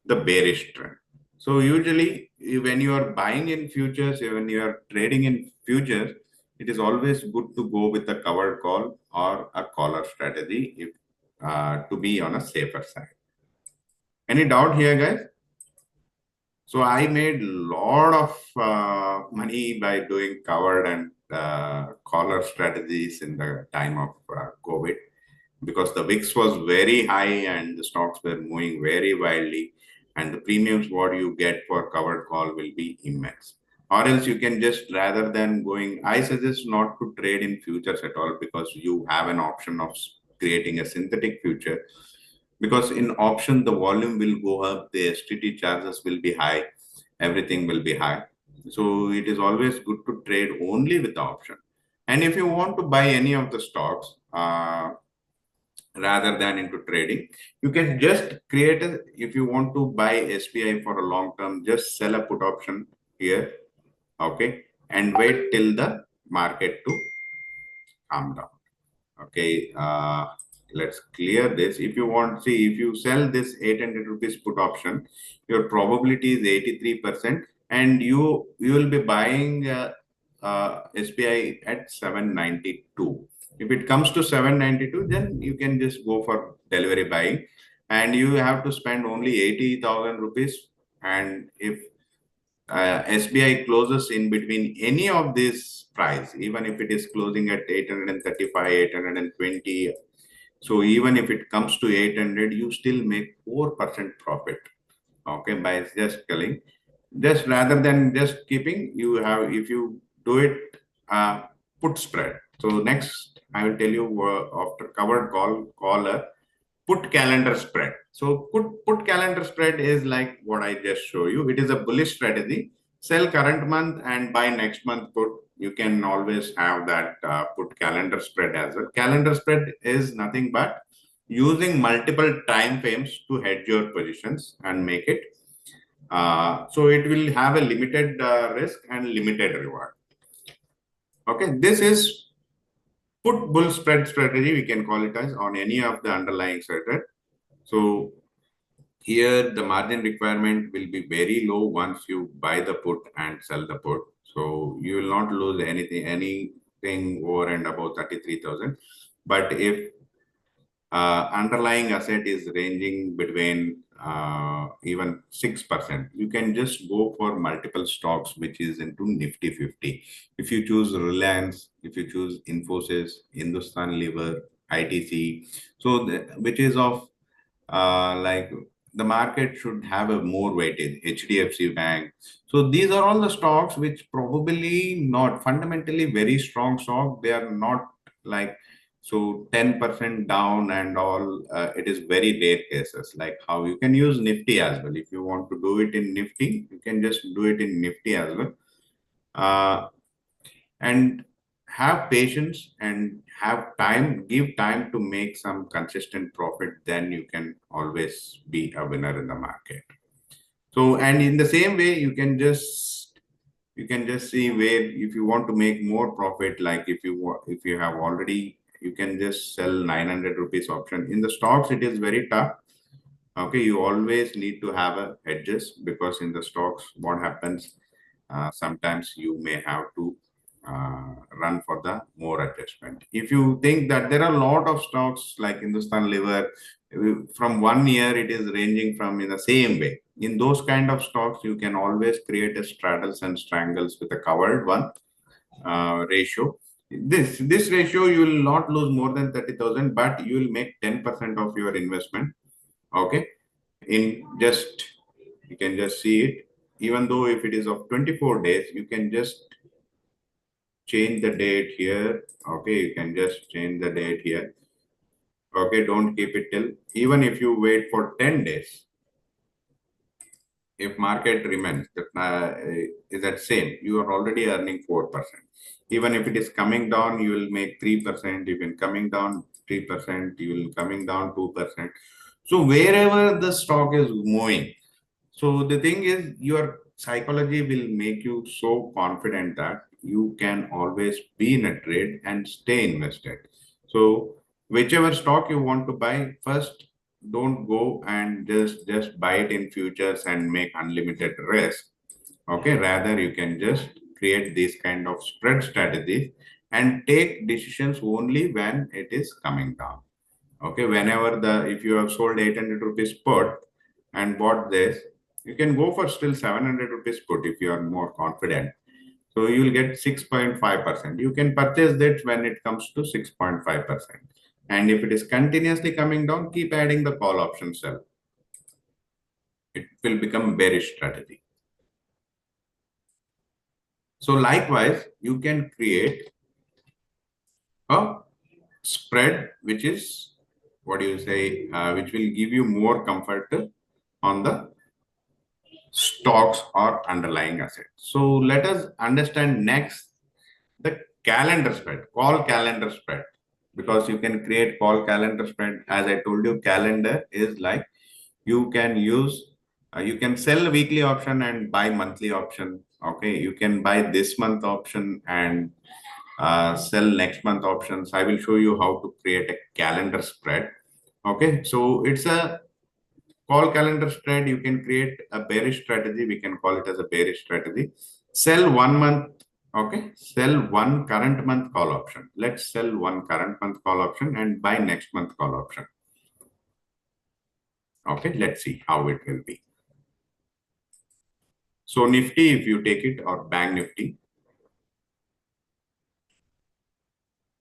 the bearish trend. So usually when you are buying in futures, when you are trading in futures, it is always good to go with a covered call or a collar strategy, if to be on a safer side. Any doubt here, guys? So I made a lot of money by doing covered and collar strategies in the time of COVID, because the VIX was very high and the stocks were moving very wildly, and the premiums what you get for covered call will be immense. Or else you can just, rather than going, I suggest not to trade in futures at all, because you have an option of creating a synthetic future. Because in option, the volume will go up, the STT charges will be high, everything will be high. So it is always good to trade only with the option. And if you want to buy any of the stocks, rather than into trading, you can just create a, if you want to buy SPI for a long term, just sell a put option here. Okay. And wait till the market to calm down. Okay. Let's clear this. If you want, see, if you sell this 800 rupees put option, your probability is 83%, and you will be buying SPI at 792. If it comes to 792, then you can just go for delivery buying, and you have to spend only 80,000 rupees. And if SBI closes in between any of these price, even if it is closing at 835, 820, so even if it comes to 800, you still make 4% profit. Okay, by just killing, just rather than just keeping, you have, if you do it, put spread. So next, I will tell you after covered caller, put calendar spread. So put calendar spread is like what I just show you. It is a bullish strategy. Sell current month and buy next month put. You can always have that put calendar spread as well. Calendar spread is nothing but using multiple time frames to hedge your positions and make it. So it will have a limited risk and limited reward. Okay, this is put bull spread strategy, we can call it as, on any of the underlying sector. So here the margin requirement will be very low once you buy the put and sell the put. So you will not lose anything over and above 33,000. But if underlying asset is ranging between even 6%, you can just go for multiple stocks, which is into Nifty 50. If you choose Reliance, if you choose Infosys, Hindustan Lever, ITC, so which is of like the market should have a more weightage, HDFC Bank. So these are all the stocks which probably not fundamentally very strong stock. They are not like, so 10% down and all, it is very rare cases. Like how you can use Nifty as well. If you want to do it in Nifty, you can just do it in Nifty as well. And have patience and have time, give time to make some consistent profit, then you can always be a winner in the market. So, and in the same way, you can just see where, if you want to make more profit, like if you have already, you can just sell 900 rupees option. In the stocks, it is very tough. Okay, you always need to have a hedges, because in the stocks, what happens, sometimes you may have to run for the more adjustment. If you think that there are a lot of stocks like Hindustan Liver, from 1 year it is ranging from in the same way. In those kind of stocks, you can always create a straddles and strangles with a covered one ratio. This ratio, you will not lose more than 30,000, but you will make 10% of your investment. Okay, in just, you can just see it. Even though if it is of 24 days, you can just change the date here. Okay, you can just change the date here. Okay, don't keep it till, even if you wait for 10 days, if market remains is at same, you are already earning 4%. Even if it is coming down, you will make 3%. Even coming down 3%, you will coming down 2%. So wherever the stock is moving, so the thing is, your psychology will make you so confident that you can always be in a trade and stay invested. So whichever stock you want to buy, first don't go and just buy it in futures and make unlimited risk. Okay, rather you can just create this kind of spread strategies and take decisions only when it is coming down. Okay, whenever if you have sold 800 rupees put and bought this, you can go for still 700 rupees put if you are more confident. So you will get 6.5%. You can purchase that when it comes to 6.5%. And if it is continuously coming down, keep adding the call option sell. It will become bearish strategy. So likewise, you can create a spread, which is, what do you say, which will give you more comfort on the stocks or underlying assets. So let us understand next the calendar spread, call calendar spread, because you can create call calendar spread. As I told you, calendar is like, you can use, you can sell weekly option and buy monthly option. Okay, you can buy this month option and sell next month options. I will show you how to create a calendar spread. Okay, so it's a call calendar spread. You can create a bearish strategy. We can call it as a bearish strategy. Sell 1 month. Okay, sell one current month call option. Let's sell one current month call option and buy next month call option. Okay, let's see how it will be. So Nifty, if you take it, or Bank Nifty.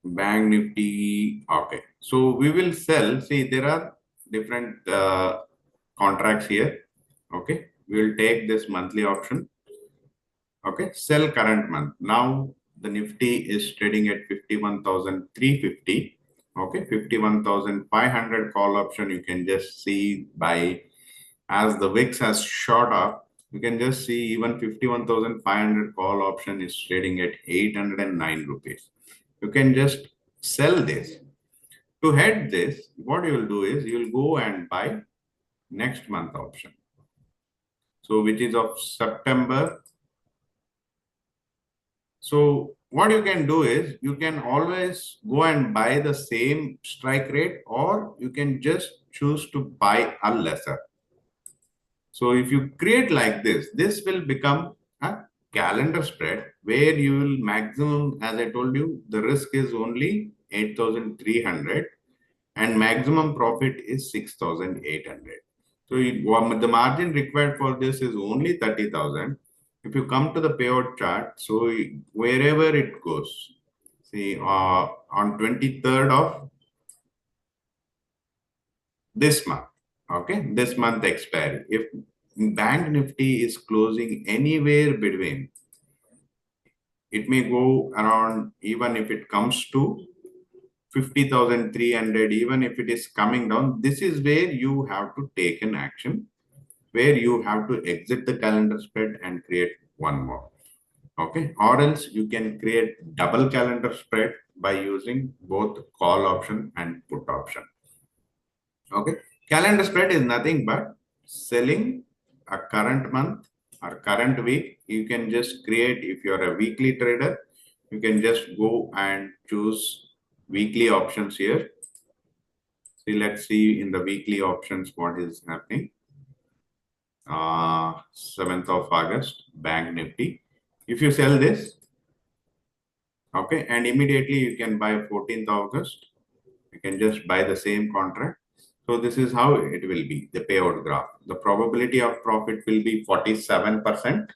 Bank Nifty, okay. So we will sell, see there are different contracts here. Okay, we will take this monthly option. Okay, sell current month. Now the Nifty is trading at 51,350. Okay, 51,500 call option. You can just see by, as the VIX has shot up, you can just see even 51,500 call option is trading at 809 rupees. You can just sell this. To hedge this, what you will do is you will go and buy next month option. So which is of September. So what you can do is you can always go and buy the same strike rate, or you can just choose to buy a lesser. So if you create like this will become a calendar spread where you will maximum, as I told you, the risk is only 8,300 and maximum profit is 6,800. So the margin required for this is only 30,000. If you come to the payout chart, so wherever it goes, see on 23rd of this month, okay, this month expiry, if Bank Nifty is closing anywhere between, it may go around, even if it comes to 50,300, even if it is coming down, this is where you have to take an action, where you have to exit the calendar spread and create one more. Okay, or else you can create double calendar spread by using both call option and put option. Okay, calendar spread is nothing but selling a current month or current week. You can just create, if you're a weekly trader, you can just go and choose weekly options here. See, let's see in the weekly options what is happening. 7th of August, Bank Nifty. If you sell this, okay, and immediately you can buy 14th August, you can just buy the same contract. So this is how it will be, the payout graph. The probability of profit will be 47%.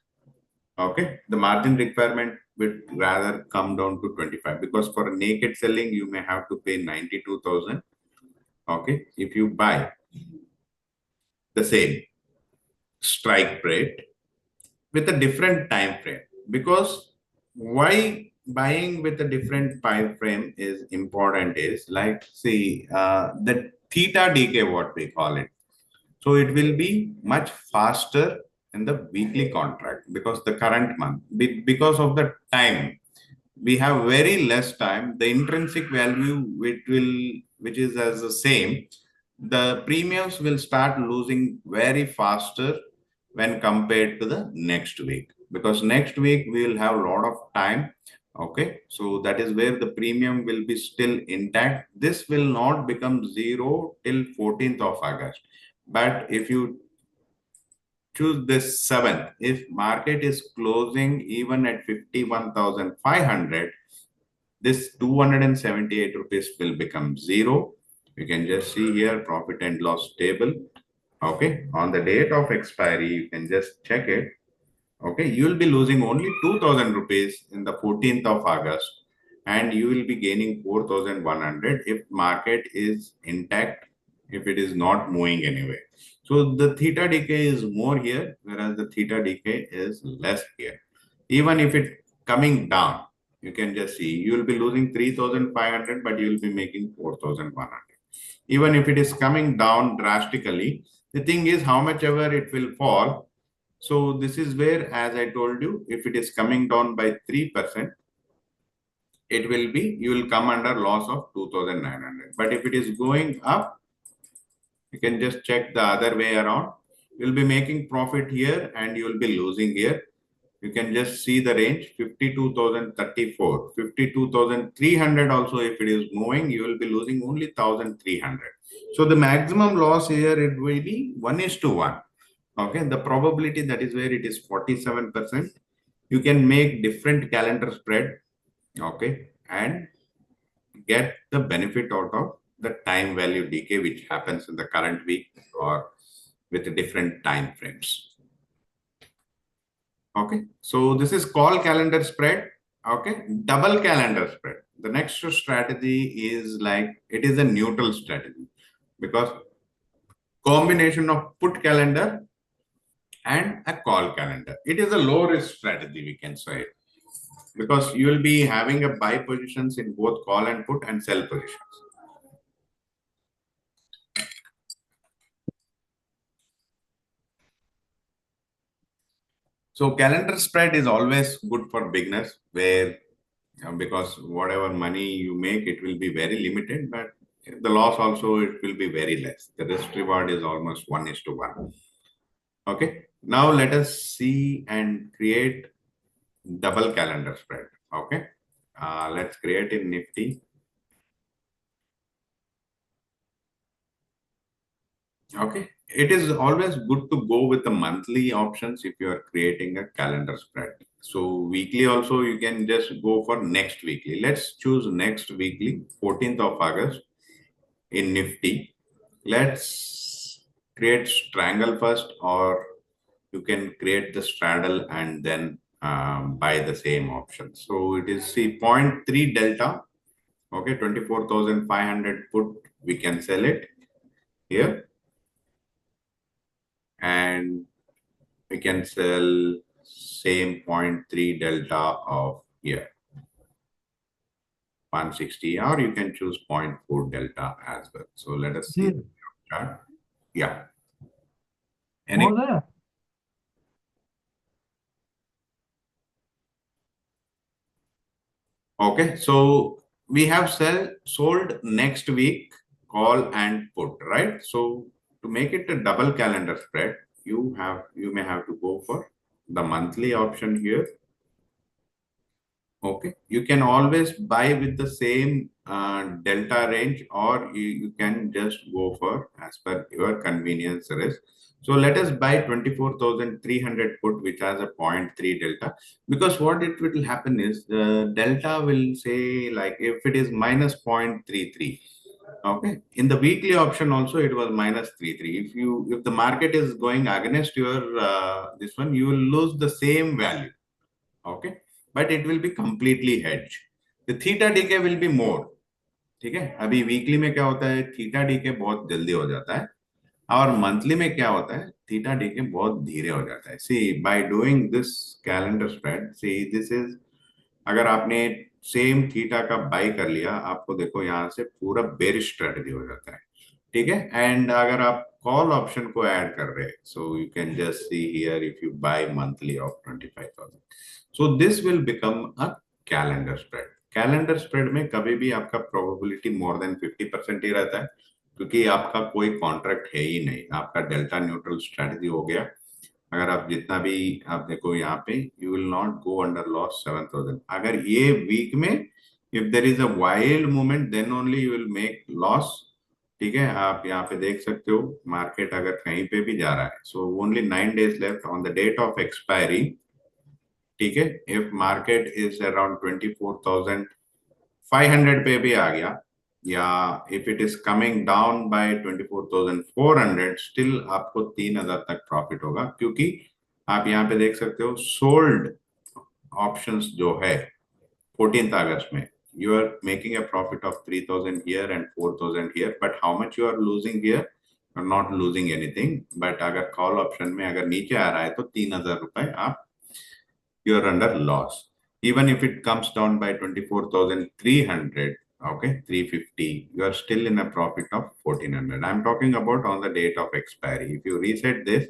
Okay, the margin requirement would rather come down to 25 because for a naked selling, you may have to pay 92,000. Okay, if you buy the same strike rate with a different time frame, because why buying with a different time frame is important is like, see, the theta decay, what we call it. So it will be much faster in the weekly contract because the current month, because of the time, we have very less time. The intrinsic value, which is as the same, the premiums will start losing very faster when compared to the next week, because next week we will have a lot of time. Okay, so that is where the premium will be still intact. This will not become zero till 14th of August. But if you choose this 7th, if market is closing even at 51,500, this 278 rupees will become zero. You can just see here profit and loss table. Okay, on the date of expiry, you can just check it. Okay, you will be losing only 2,000 rupees in the 14th of August, and you will be gaining 4,100 if market is intact, if it is not moving anyway. So the theta decay is more here, whereas the theta decay is less here. Even if it coming down, you can just see you will be losing 3,500, but you will be making 4,100. Even if it is coming down drastically, the thing is how much ever it will fall. So this is where, as I told you, if it is coming down by 3%, it will be, you will come under loss of 2,900. But if it is going up, you can just check the other way around. You'll be making profit here and you will be losing here. You can just see the range 52,034, 52,300 also. If it is moving, you will be losing only 1,300. So the maximum loss here, it will be 1:1. Okay, the probability, that is where it is 47%. You can make different calendar spread, okay, and get the benefit out of the time value decay which happens in the current week or with different time frames. Okay, so this is called calendar spread. Okay, double calendar spread. The next strategy is like, it is a neutral strategy because combination of put calendar and a call calendar. It is a low risk strategy, we can say, because you will be having a buy positions in both call and put and sell positions. So calendar spread is always good for beginners, where because whatever money you make, it will be very limited, but the loss also, it will be very less. The risk reward is almost 1:1. Okay, now let us see and create double calendar spread. Okay, let's create in Nifty. Okay, it is always good to go with the monthly options if you are creating a calendar spread. So weekly also, you can just go for next weekly. Let's choose next weekly, 14th of August in Nifty. Let's create strangle first, or you can create the straddle and then buy the same option. So it is, see, 0.3 delta. Okay, 24,500 put, we can sell it here. And we can sell same 0.3 delta of here, 160, or you can choose 0.4 delta as well. So let us see. Yeah. Any? Okay, so we have sold next week call and put, right? So to make it a double calendar spread, you may have to go for the monthly option here. Okay, you can always buy with the same delta range, or you can just go for as per your convenience risk. So let us buy 24,300 put, which has a 0.3 delta, because what it will happen is the delta will say, like, if it is minus 0.33. Okay, in the weekly option also it was minus 33. If the market is going against your this one, you will lose the same value. Okay, but it will be completely hedged. The theta decay will be more. ठीक है, अभी weekly में क्या होता है, theta DK बहुत जल्दी हो जाता है, और मंथली में क्या होता है, थीटा डीके बहुत धीरे हो जाता है. See by doing this calendar spread, see this is, अगर आपने सेम थीटा का बाई कर लिया, आपको देखो यहाँ से पूरा बेरिश स्ट्रेटजी हो जाता है. ठीक है, एंड अगर आप कॉल ऑप्शन को ऐड कर रहे हैं, so you can just see here, if you buy monthly of 25,000, so this will become a calendar spread. Calendar spread में कभी भी आपका प्रोबेबिलिटी मोर देन 50% ही रहता है, क्योंकि आपका कोई कॉन्ट्रैक्ट है ही नहीं, आपका डेल्टा न्यूट्रल स्ट्रेटजी हो गया. अगर आप जितना भी आप देखो यहाँ पे, you will not go under loss 7,000. अगर ये वीक में if there is a wild movement, then only you will make loss. ठीक है, आप यहाँ पे देख सकते हो मार्केट अगर कहीं पे भी जा रहा है, so only 9 days left on the date of expiry. ठीक है, इफ मार्केट इज अराउंड 24,500 पे भी आ गया, या if it is coming down by 24,400, still आपको 3,000 तक प्रॉफिट होगा, क्योंकि आप यहाँ पे देख सकते हो सोल्ड ऑप्शंस जो है 14th अगस्त में, you are making a profit of 3,000 here and 4,000 here, but how much you are losing here? You're not losing anything. But अगर call option में अगर नीचे आ रहा है तो 3,000 रुपए आप you are under loss. Even if it comes down by 24,300, okay, 350, you are still in a profit of 1,400. I'm talking about on the date of expiry. If you reset this,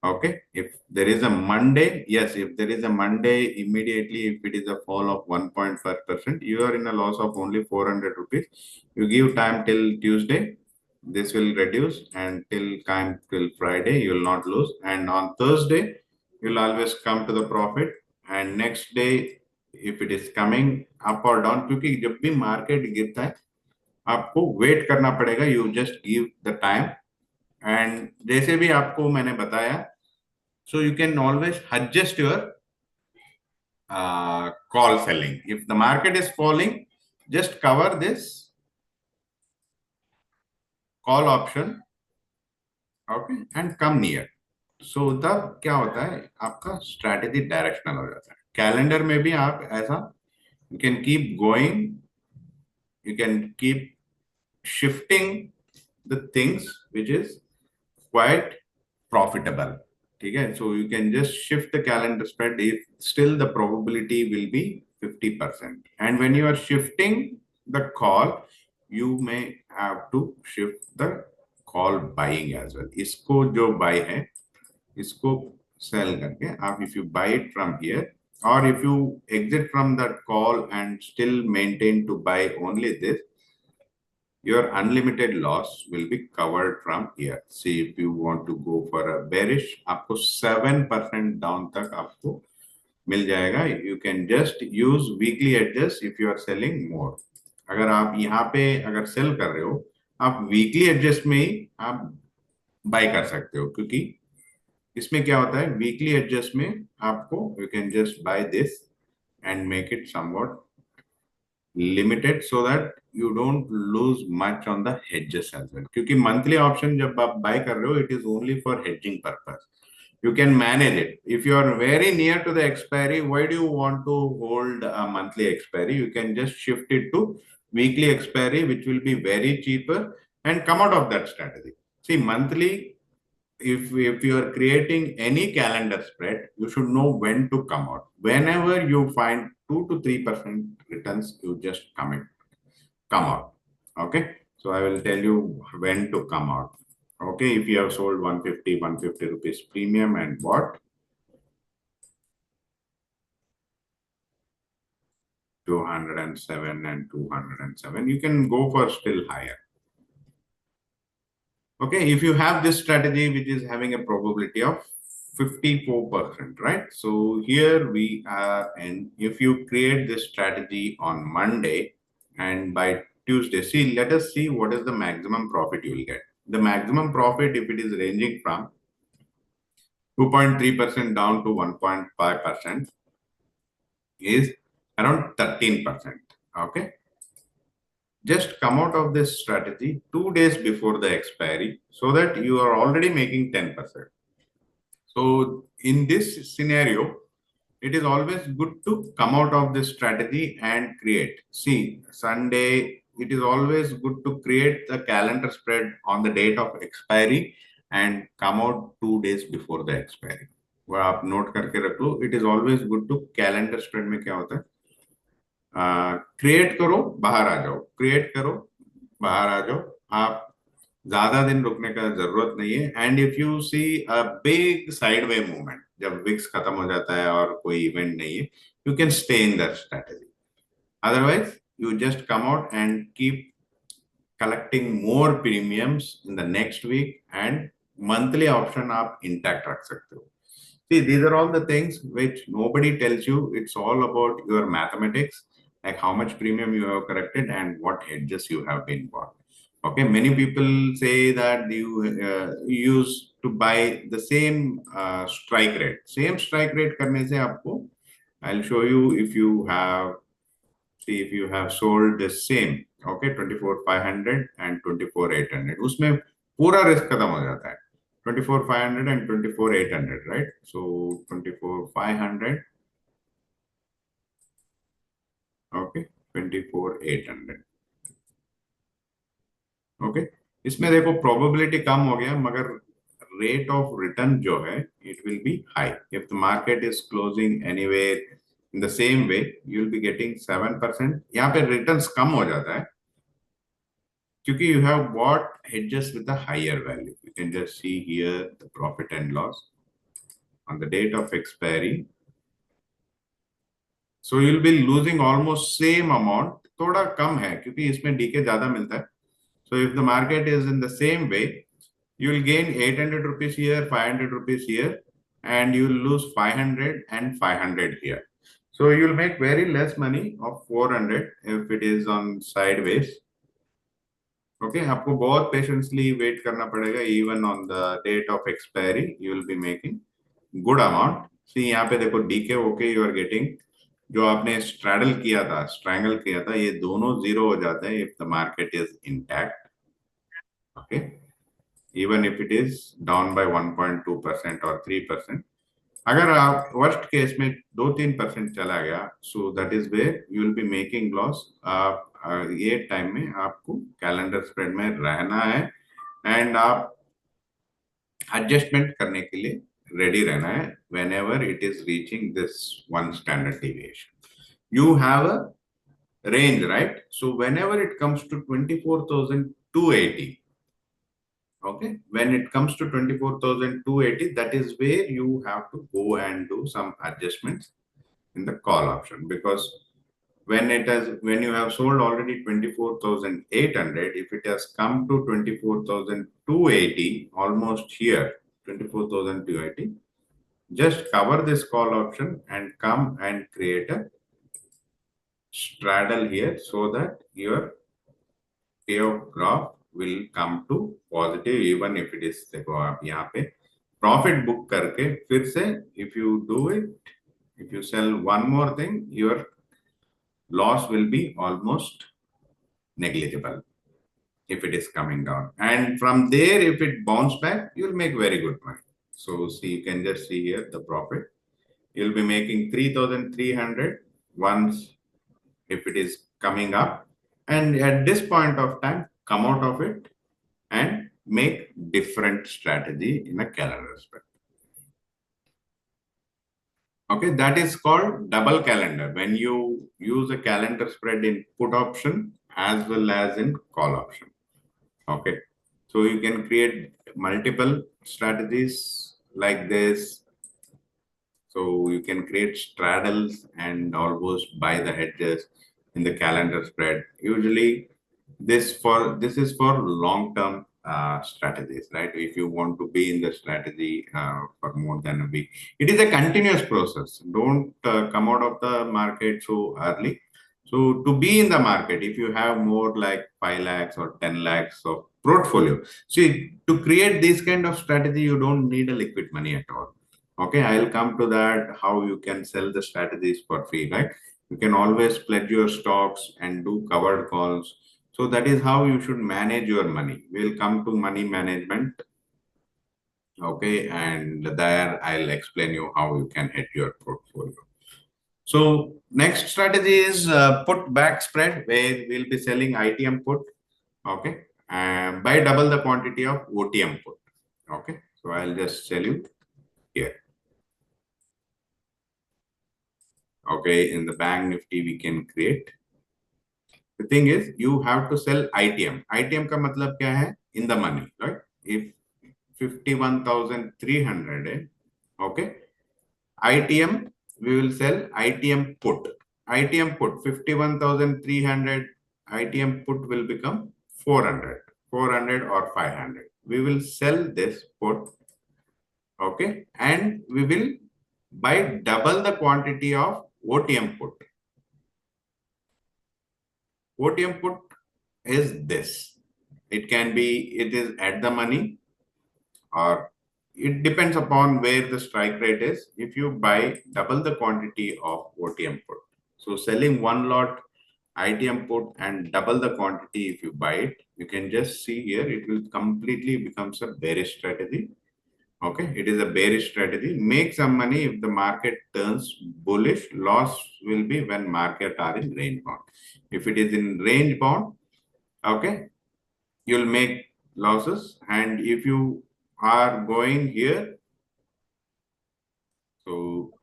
okay, if there is a Monday, yes, if there is a Monday, immediately if it is a fall of 1.5%, you are in a loss of only 400 rupees. You give time till Tuesday, this will reduce, and time till Friday, you will not lose. And on Thursday, you'll always come to the profit. And next day, if it is coming up or down, क्योंकि जब भी market गिरता है, आपको wait करना पड़ेगा. You just give the time. And जैसे भी आपको मैंने बताया, so you can always adjust your call selling. If the market is falling, just cover this call option, okay, and come near. So तब क्या होता है, आपका strategy directional हो जाता है. कैलेंडर में भी आप ऐसा, you can keep going, you can keep shifting the things which is quite profitable. ठीक है, so you can just shift the calendar spread if still the probability will be 50%. And when you are shifting the call, you may have to shift the call buying as well. इसको जो buy है, इसको sell करके आप, if you buy it from here, or if you exit from that call and still maintain to buy only this, your unlimited loss will be covered from here. See, if you want to go for a bearish, आपको 7% down तक आपको मिल जाएगा. You can just use weekly edges if you are selling more. अगर आप यहाँ पे अगर cell कर रहे हो, आप weekly edges में ही आप बाय कर सकते हो, क्योंकि इसमें क्या होता है, weekly edges में आपको you can just buy this and make it somewhat limited so that you don't lose much on the hedges as well. क्योंकि monthly option जब आप buy कर रहे हो, it is only for hedging purpose. You can manage it. If you are very near to the expiry, why do you want to hold a monthly expiry? You can just shift it to weekly expiry, which will be very cheaper, and come out of that strategy. See, monthly, if you are creating any calendar spread, you should know when to come out. Whenever you find 2 to 3% returns, you just come out. Okay, so I will tell you when to come out. Okay, if you have sold 150 rupees premium and bought 207 and 207, you can go for still higher. Okay, if you have this strategy which is having a probability of 54%, right? So here we are, and if you create this strategy on Monday and by Tuesday, see, let us see what is the maximum profit you will get. The maximum profit, if it is ranging from 2.3% down to 1.5%, is around 13%. Okay. Just come out of this strategy 2 days before the expiry so that you are already making 10%. So in this scenario, it is always good to come out of this strategy and create. See, Sunday, it is always good to create the calendar spread on the date of expiry and come out 2 days before the expiry. वो आप note करके रख लो. It is always good to calendar spread में क्या होता है? Create करो, बाहर आ जाओ, क्रिएट करो, बाहर आ जाओ. आप ज्यादा दिन रुकने का जरूरत नहीं है. And if you see a big sideway movement, जब विक्स खत्म हो जाता है और कोई इवेंट नहीं है, you can stay in that strategy. Otherwise you just come out and keep collecting more premiums in the next week, and monthly option आप intact रख सकते हो. See, these are all the things which nobody tells you. It's all about your mathematics, like how much premium you have collected and what hedges you have been bought. Okay, many people say that you used to buy the same strike rate. Same strike rate करने से आपको, I'll show you if you have, see if you have sold the same, okay, 24,500 and 24,800. उसमें पूरा risk खत्म हो जाता है. 24,500 and 24,800, right? So 24,500, okay, 24,800. Okay. इसमें देखो प्रोबेबिलिटी कम हो गया, मगर रेट ऑफ रिटर्न जो है it will be high. If the market is closing anywhere in the same way, you will be getting 7%. यहाँ पे रिटर्न्स कम हो जाता है क्योंकि you have bought hedges with a higher value. You can just see here the profit and loss on the date of expiry. So you'll be losing almost same amount. थोड़ा कम है क्योंकि इसमें डीके ज्यादा मिलता है. So if the market is in the same way, you will gain 800 rupees here, 500 rupees here, and you will lose 500 and 500 here. So you will make very less money of 400 if it is on sideways. Okay, आपको बहुत patiently wait करना पड़ेगा. Even on the date of expiry, you will be making good amount. See यहाँ पे देखो DK okay, you are getting, जो आपने straddle किया था, strangle किया था, ये दोनों zero हो जाते हैं if the market is intact. Okay, even if it is down by 1.2% or 3%. अगर आप worst case में 2-3% चला गया, so that is where you will be making loss. ये टाइम में आपको कैलेंडर स्प्रेड में रहना है एंड आप एडजस्टमेंट करने के लिए रेडी रहना है whenever it is reaching this one standard deviation. You have a range, right? So whenever it comes to 24,280, okay, when it comes to 24,280, that is where you have to go and do some adjustments in the call option, because when you have sold already 24,800, if it has come to 24,280, almost here 24,280, just cover this call option and come and create a straddle here so that your payoff graph will come to positive, even if it is, देखो आप यहाँ पे profit book करके फिर से if you do it, if you sell one more thing, your loss will be almost negligible if it is coming down. And from there, if it bounce back, you'll make very good money. So see, you can just see here the profit. You'll be making 3,300 once if it is coming up. And at this point of time, come out of it and make different strategy in a calendar spread. Okay, that is called double calendar, when you use a calendar spread in put option as well as in call option. Okay, so you can create multiple strategies like this. So you can create straddles and almost buy the hedges in the calendar spread. Usually this is for long-term strategies, right? If you want to be in the strategy for more than a week, it is a continuous process. Don't come out of the market so early. So to be in the market, if you have more like 5 lakhs or 10 lakhs of portfolio, see, to create this kind of strategy, you don't need a liquid money at all. Okay, I'll come to that, how you can sell the strategies for free, right? You can always pledge your stocks and do covered calls. So that is how you should manage your money. We'll come to money management. Okay, and there I'll explain you how you can hit your portfolio. So next strategy is put back spread, where we'll be selling ITM put. Okay, and by double the quantity of OTM put. Okay, so I'll just tell you here. Okay, in the bank nifty we can create. The thing is, you have to sell ITM. ITM का मतलब क्या है? In the money, right? If 51,300, okay, ITM, we will sell ITM put. ITM put 51,300. ITM put will become 400, 400 or 500. We will sell this put, okay, and we will buy double the quantity of OTM put. OTM put is this. It can be, it is at the money, or it depends upon where the strike rate is. If you buy double the quantity of OTM put, so selling one lot ITM put and double the quantity, if you buy it, you can just see here, it will completely becomes a bearish strategy. Okay, it is a bearish strategy. Make some money if the market turns bullish. Loss will be when market are in range bound. If it is in range bound, okay, you'll make losses. And if you are going here, so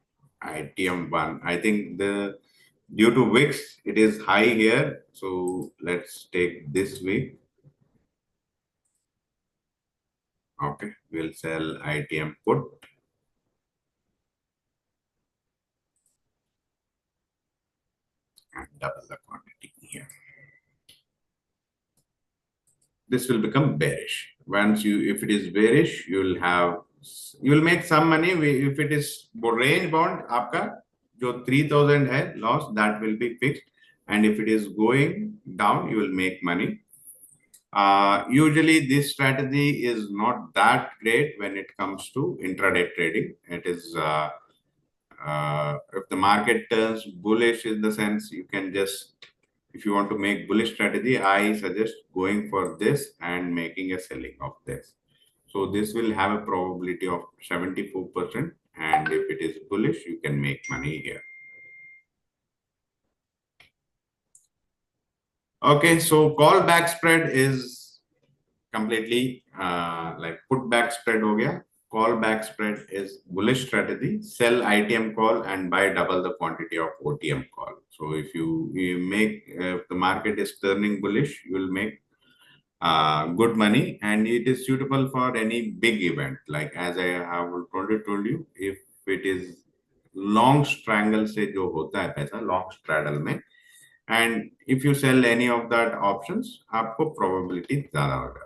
ITM1, I think the due to VIX, it is high here. So let's take this week. Okay, we'll sell ITM put. And double the quantity here. This will become bearish. Once you, if it is bearish, you will make some money. If it is range bound, आपका जो 3,000 है loss, that will be fixed. And if it is going down, you will make money. Usually this strategy is not that great when it comes to intraday trading. It is if the market turns bullish, in the sense you can just, if you want to make bullish strategy, I suggest going for this and making a selling of this. So this will have a probability of 74%, and if it is bullish, you can make money here. Okay, so call back spread is completely like put back spread ho gaya. Call back spread is bullish strategy. Sell ITM call and buy double the quantity of OTM call. So if you make, if the market is turning bullish, you will make good money, and it is suitable for any big event. Like as I have already told you, if it is long strangle से जो होता है पैसा long straddle में, and if you sell any of that options, आपको probability ज़्यादा हो जाता है.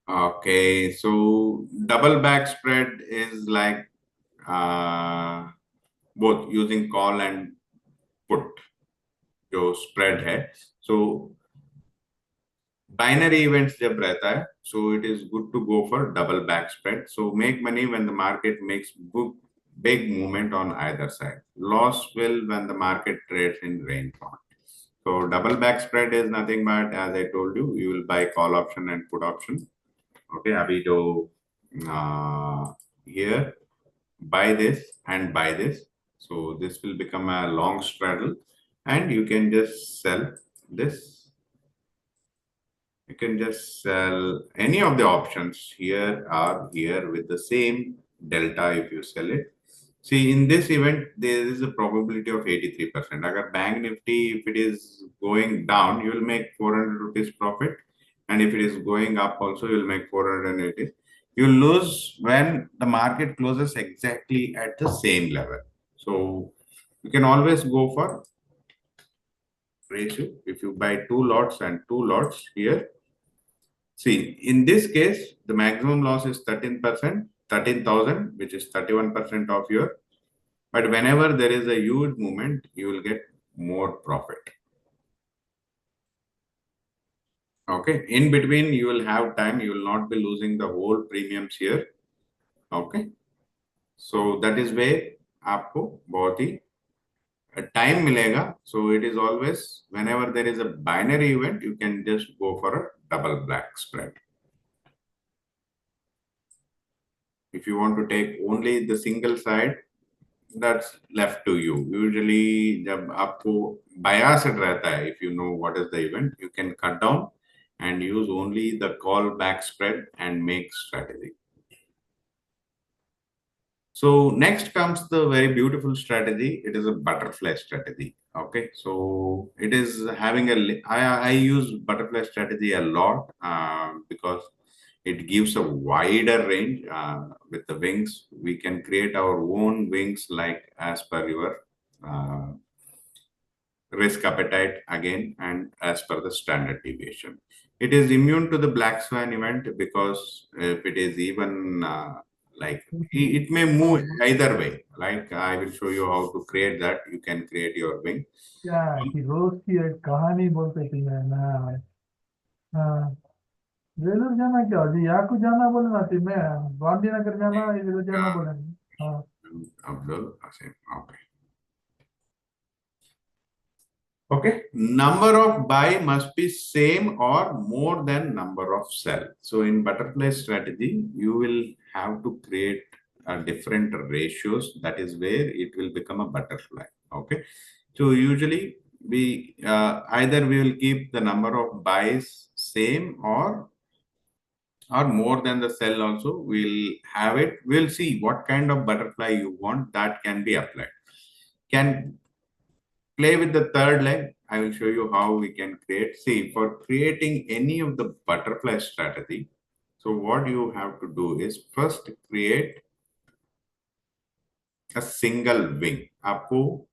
Okay, so double back spread is like both using call and put जो spread है. So binary events जब रहता है, so it is good to go for double back spread. So make money when the market makes big movement on either side. Loss will when the market trades in range bound. So double back spread is nothing but, as I told you, you will buy call option and put option. Okay, abhi jo here buy this and buy this. So this will become a long straddle, and you can just sell this. You can just sell any of the options here or here with the same delta if you sell it. See, in this event, there is a probability of 83%. Agar bank nifty, if it is going down, you will make 400 rupees profit. And if it is going up also, you will make 480. You lose when the market closes exactly at the same level. So you can always go for ratio. If you buy 2 lots and 2 lots here, see, in this case, the maximum loss is 13%, 13,000, which is 31% of your, but whenever there is a huge movement, you will get more profit. Okay, in between, you will have time, you will not be losing the whole premiums here. Okay, so that is where आपको बहुत ही time मिलेगा. So it is always, whenever there is a binary event, you can just go for a double black spread. If you want to take only the single side, that's left to you. Usually, जब आपको biased रहता है, if you know what is the event, you can cut down and use only the call back spread and make strategy. So next comes the very beautiful strategy. It is a butterfly strategy. Okay, so it is having a. I use butterfly strategy a lot because it gives a wider range with the wings. We can create our own wings like as per your risk appetite again and as per the standard deviation. It is immune to the black swan event because if it is even like it may move either way. Like I will show you how to create that. You can create your wing. Yeah, कि रोज की एक कहानी बोलते थी मैं ना हाँ वेलूर जाना क्या जी यहाँ को जाना बोलना थी मैं गांधी नगर जाना इधर जाना बोला हाँ Observe. Okay. Okay, number of buy must be same or more than number of sell. So in butterfly strategy, you will have to create different ratios. That is where it will become a butterfly. Okay, so usually we either we will keep the number of buys same or more than the sell also. We'll have it. We'll see what kind of butterfly you want, that can be applied. Can play with the third leg. I will show you how we can create. See, for creating any of the butterfly strategy, so what you have to do is first create a single wing. Aapko,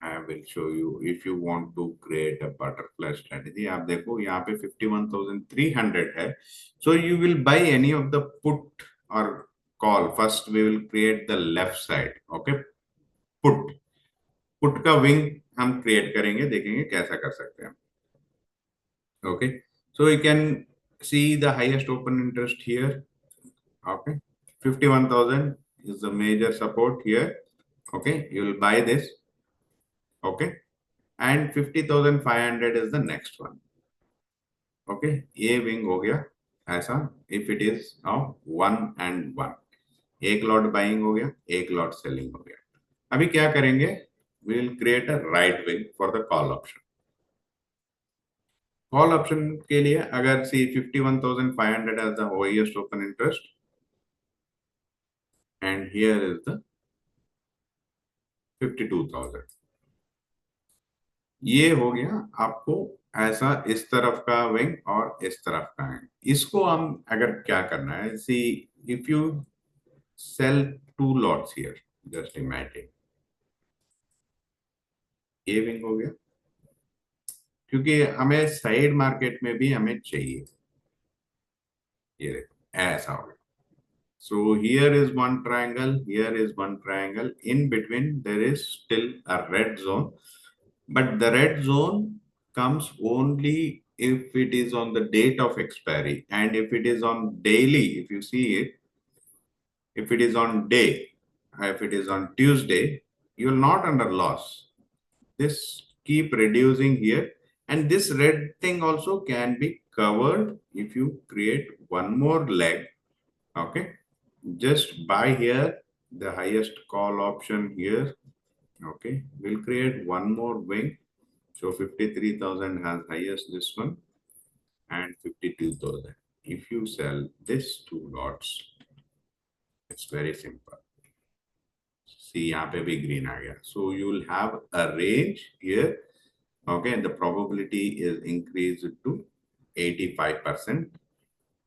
I will show you if you want to create a butterfly strategy. आप देखो यहाँ पे 51,300 है. So you will buy any of the put or call. First we will create the left side. Okay, put. Put का wing हम create करेंगे, देखेंगे कैसा कर सकते हैं. Okay, so you can see the highest open interest here. Okay, 51,000 is the major support here. Okay, you will buy this. Okay, and 50,500 is the next one. Okay, ये wing हो गया ऐसा. If it is now 1 and 1, एक lot buying हो गया, एक lot selling हो गया. अभी क्या करेंगे, we will create a right wing for the call option. Call option के लिए अगर see 51,500 as the highest open interest and here is the 52,000. ये हो गया आपको ऐसा इस तरफ का विंग और इस तरफ का है. इसको हम अगर क्या करना है, see if you sell 2 lots here, just imagine ये विंग हो गया, क्योंकि हमें साइड मार्केट में भी हमें चाहिए. ये देखो ऐसा हो गया. So here is one triangle, here is one triangle. In between there is still a red zone, but the red zone comes only if it is on the date of expiry, and if it is on daily, if you see it, if it is on day, if it is on Tuesday, you will not under loss. This keep reducing here, and this red thing also can be covered if you create one more leg. Okay, just buy here the highest call option here. Okay, we'll create one more wing. So 53,000 has highest this one and 52,000. If you sell this 2 lots, it's very simple. See, यहाँ पे भी green आ गया. So you will have a range here. Okay, and the probability is increased to 85%.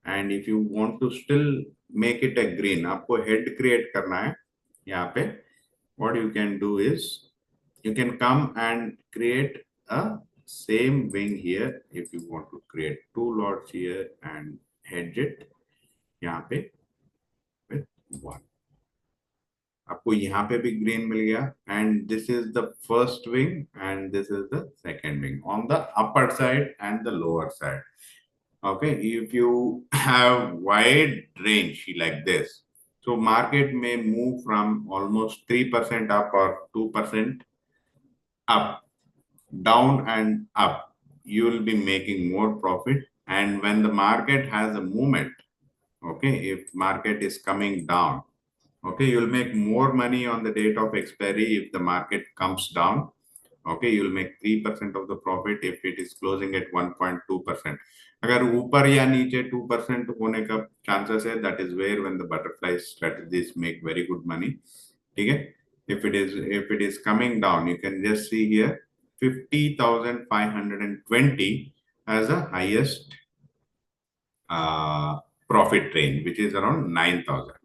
And if you want to still make it a green, आपको head create करना है यहाँ पे. What you can do is you can come and create a same wing here if you want to create 2 lots here and hedge it यहाँ पे with 1. आपको यहाँ पे भी green मिल गया, and this is the first wing and this is the second wing on the upper side and the lower side. Okay, if you have wide range like this, so market may move from almost 3% up or 2% up, down and up. You will be making more profit. And when the market has a movement, okay, if market is coming down, okay, you'll make more money on the date of expiry if the market comes down. Okay, you'll make 3% of the profit if it is closing at 1.2%. अगर ऊपर या नीचे 2% होने का chances है, that is where when the butterfly strategies make very good money. ठीक है? If it is coming down, you can just see here 50,520 as a highest profit range, which is around 9,000.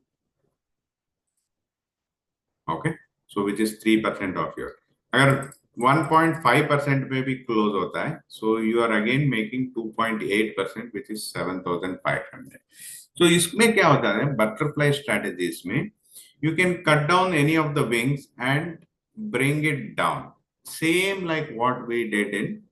Okay, so which is 3% of your. अगर 1.5% में भी close होता है, so you are again making 2.8%, which is 7,500. So इसमें क्या होता है, butterfly strategies में you can cut down any of the wings and bring it down, same like what we did in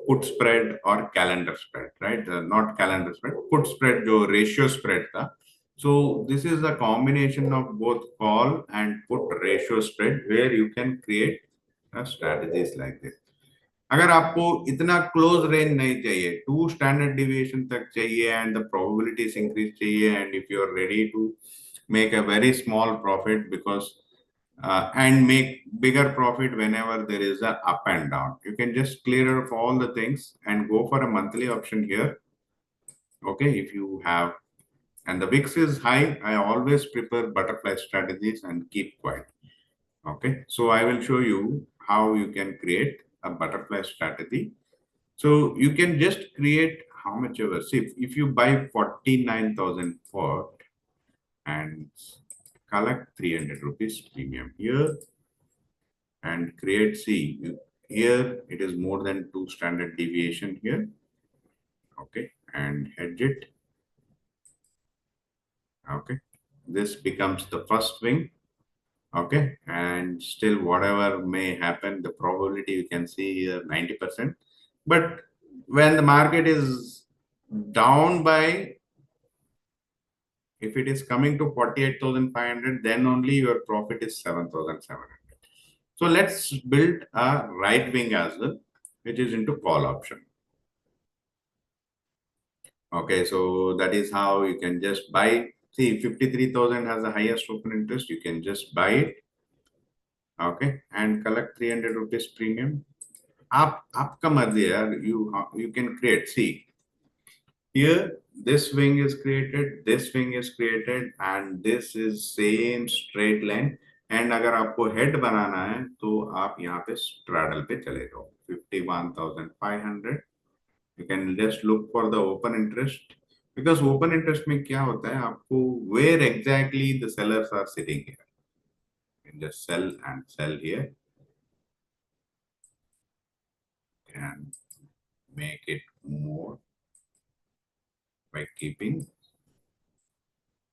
put spread or calendar spread, right? Not calendar spread, put spread जो ratio spread था. So this is a combination of both call and put ratio spread where you can create strategies like this. अगर आपको इतना close range नहीं चाहिए, 2 standard deviation तक चाहिए and the probabilities increase चाहिए, and if you are ready to make a very small profit because and make bigger profit whenever there is a up and down, you can just clear off all the things and go for a monthly option here. Okay, if you have, and the VIX is high, I always prefer butterfly strategies and keep quiet. Okay, so I will show you how you can create a butterfly strategy. So you can just create how much ever. See, if you buy 49,000 for and collect 300 rupees premium here and create, see, here it is more than 2 standard deviation here. Okay, and hedge it. Okay, this becomes the first wing. Okay, and still whatever may happen, the probability you can see here 90%. But when the market is down by, if it is coming to 48,500, then only your profit is 7,700. So let's build a right wing as well, which is into call option. Okay, so that is how you can just buy. See, 53,000 has the highest open interest. You can just buy it. Okay, and collect 300 rupees premium. Aapka marzi hai, you can create. See, here this wing is created, this wing is created, and this is same straight line. And अगर आपको head बनाना है तो आप यहाँ पे straddle पे चले जाओ 51,500. You can just look for the open interest, because open interest में क्या होता है, आपको where exactly the sellers are sitting here. You can just sell and sell here and make it more by keeping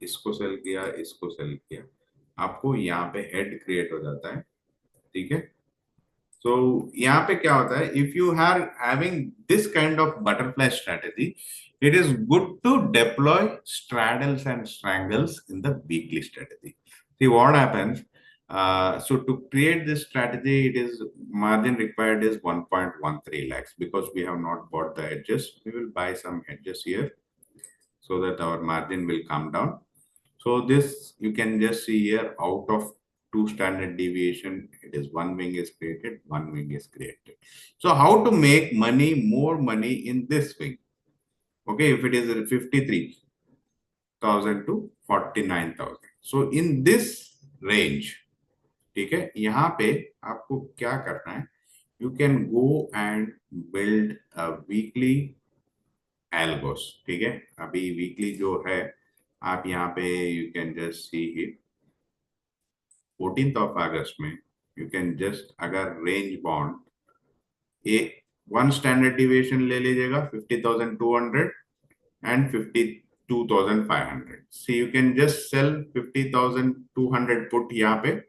इसको cell किया, इसको cell किया, आपको यहाँ पे हेड क्रिएट हो जाता है. ठीक है, so यहाँ पे क्या होता है, if you are having this kind of butterfly strategy, it is good to deploy straddles and strangles in the weekly strategy. See what happens, so to create this strategy, it is margin required is 1.13 lakhs, because we have not bought the hedges. We will buy some hedges here so that our margin will come down. So this you can just see here, out of 2 standard deviation, it is 1 wing is created, 1 wing is created. So how to make money, more money in this wing? Okay, if it is 53,000 to 49,000. So in this range, ठीक है, यहाँ पे आपको क्या करना है, you can go and build a weekly algos. ठीक है, अभी weekly जो है, आप यहाँ पे you can just see it 14th of August में you can just अगर range bond a one standard deviation ले लीजिएगा 50,200 and 52,500. See, you can just sell 50,200 put यहाँ पे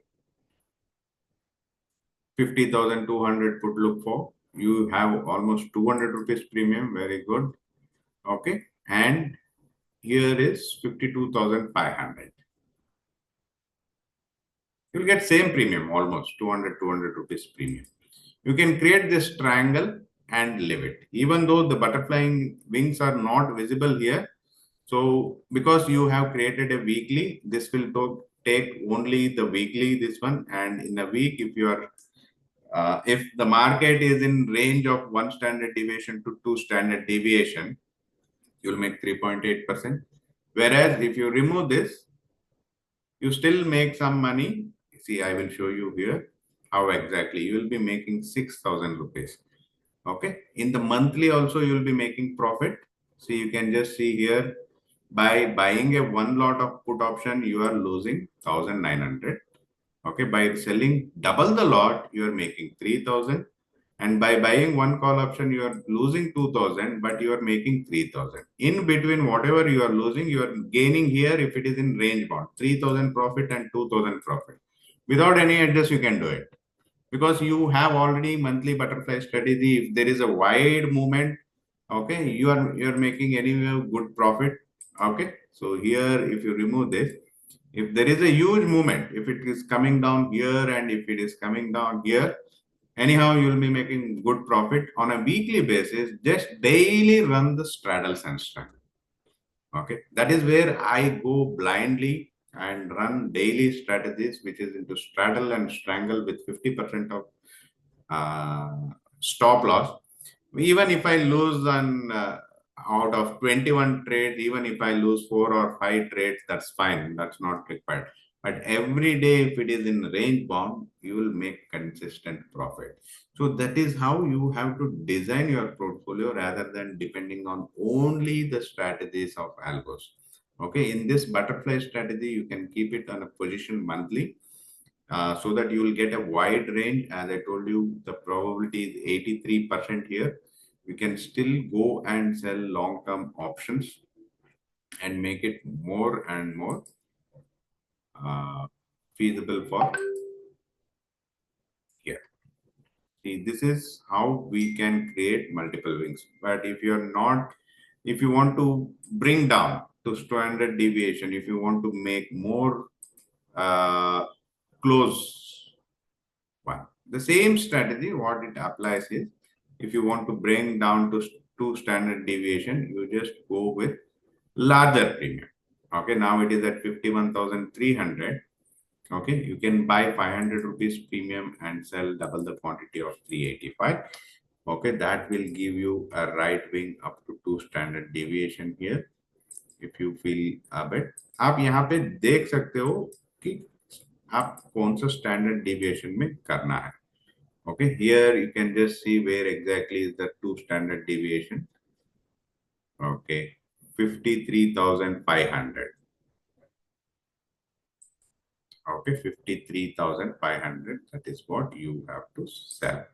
50,200 put look for. You have almost 200 rupees premium. Very good. Okay. And here is 52,500. You'll get same premium, almost 200 rupees premium. You can create this triangle and leave it. Even though the butterfly wings are not visible here. So because you have created a weekly, this will take only the weekly, this one. And in a week, if you are if the market is in range of 1 standard deviation to 2 standard deviation, you'll make 3.8%. Whereas if you remove this, you still make some money. See, I will show you here how exactly you will be making 6,000 rupees. Okay. In the monthly also, you will be making profit. So you can just see here, by buying a one lot of put option, you are losing 1,900. Okay, by selling double the lot, you are making 3,000. And by buying one call option, you are losing 2,000, but you are making 3,000. In between, whatever you are losing, you are gaining here if it is in range bound, 3,000 profit and 2,000 profit. Without any adjust, you can do it. Because you have already monthly butterfly strategy. If there is a wide movement, okay, you are making anyway good profit. Okay, so here if you remove this, if there is a huge movement, if it is coming down here and if it is coming down here, anyhow you will be making good profit on a weekly basis. Just daily run the straddles and strangle. Okay, that is where I go blindly and run daily strategies, which is into straddle and strangle with 50% of stop loss. Even if I lose on out of 21 trades, even if I lose 4 or 5 trades, that's fine. That's not required. But every day, if it is in range bound, you will make consistent profit. So that is how you have to design your portfolio rather than depending on only the strategies of algos. Okay, in this butterfly strategy, you can keep it on a position monthly. So that you will get a wide range. As I told you, the probability is 83% here. You can still go and sell long-term options and make it more and more feasible for here. See, this is how we can create multiple wings. But if you're not, if you want to bring down to standard deviation, if you want to make more close one, the same strategy, what it applies is, if you want to bring down to 2 standard deviation, you just go with larger premium. Okay, now it is at 51,300. Okay, you can buy 500 rupees premium and sell double the quantity of 385. Okay, that will give you a right wing up to 2 standard deviation here. If you feel a bit, आप यहाँ पे देख सकते हो कि आप कौन सा standard deviation में करना है. Okay, here you can just see where exactly is the 2 standard deviation. Okay, 53,500. Okay, 53,500. That is what you have to sell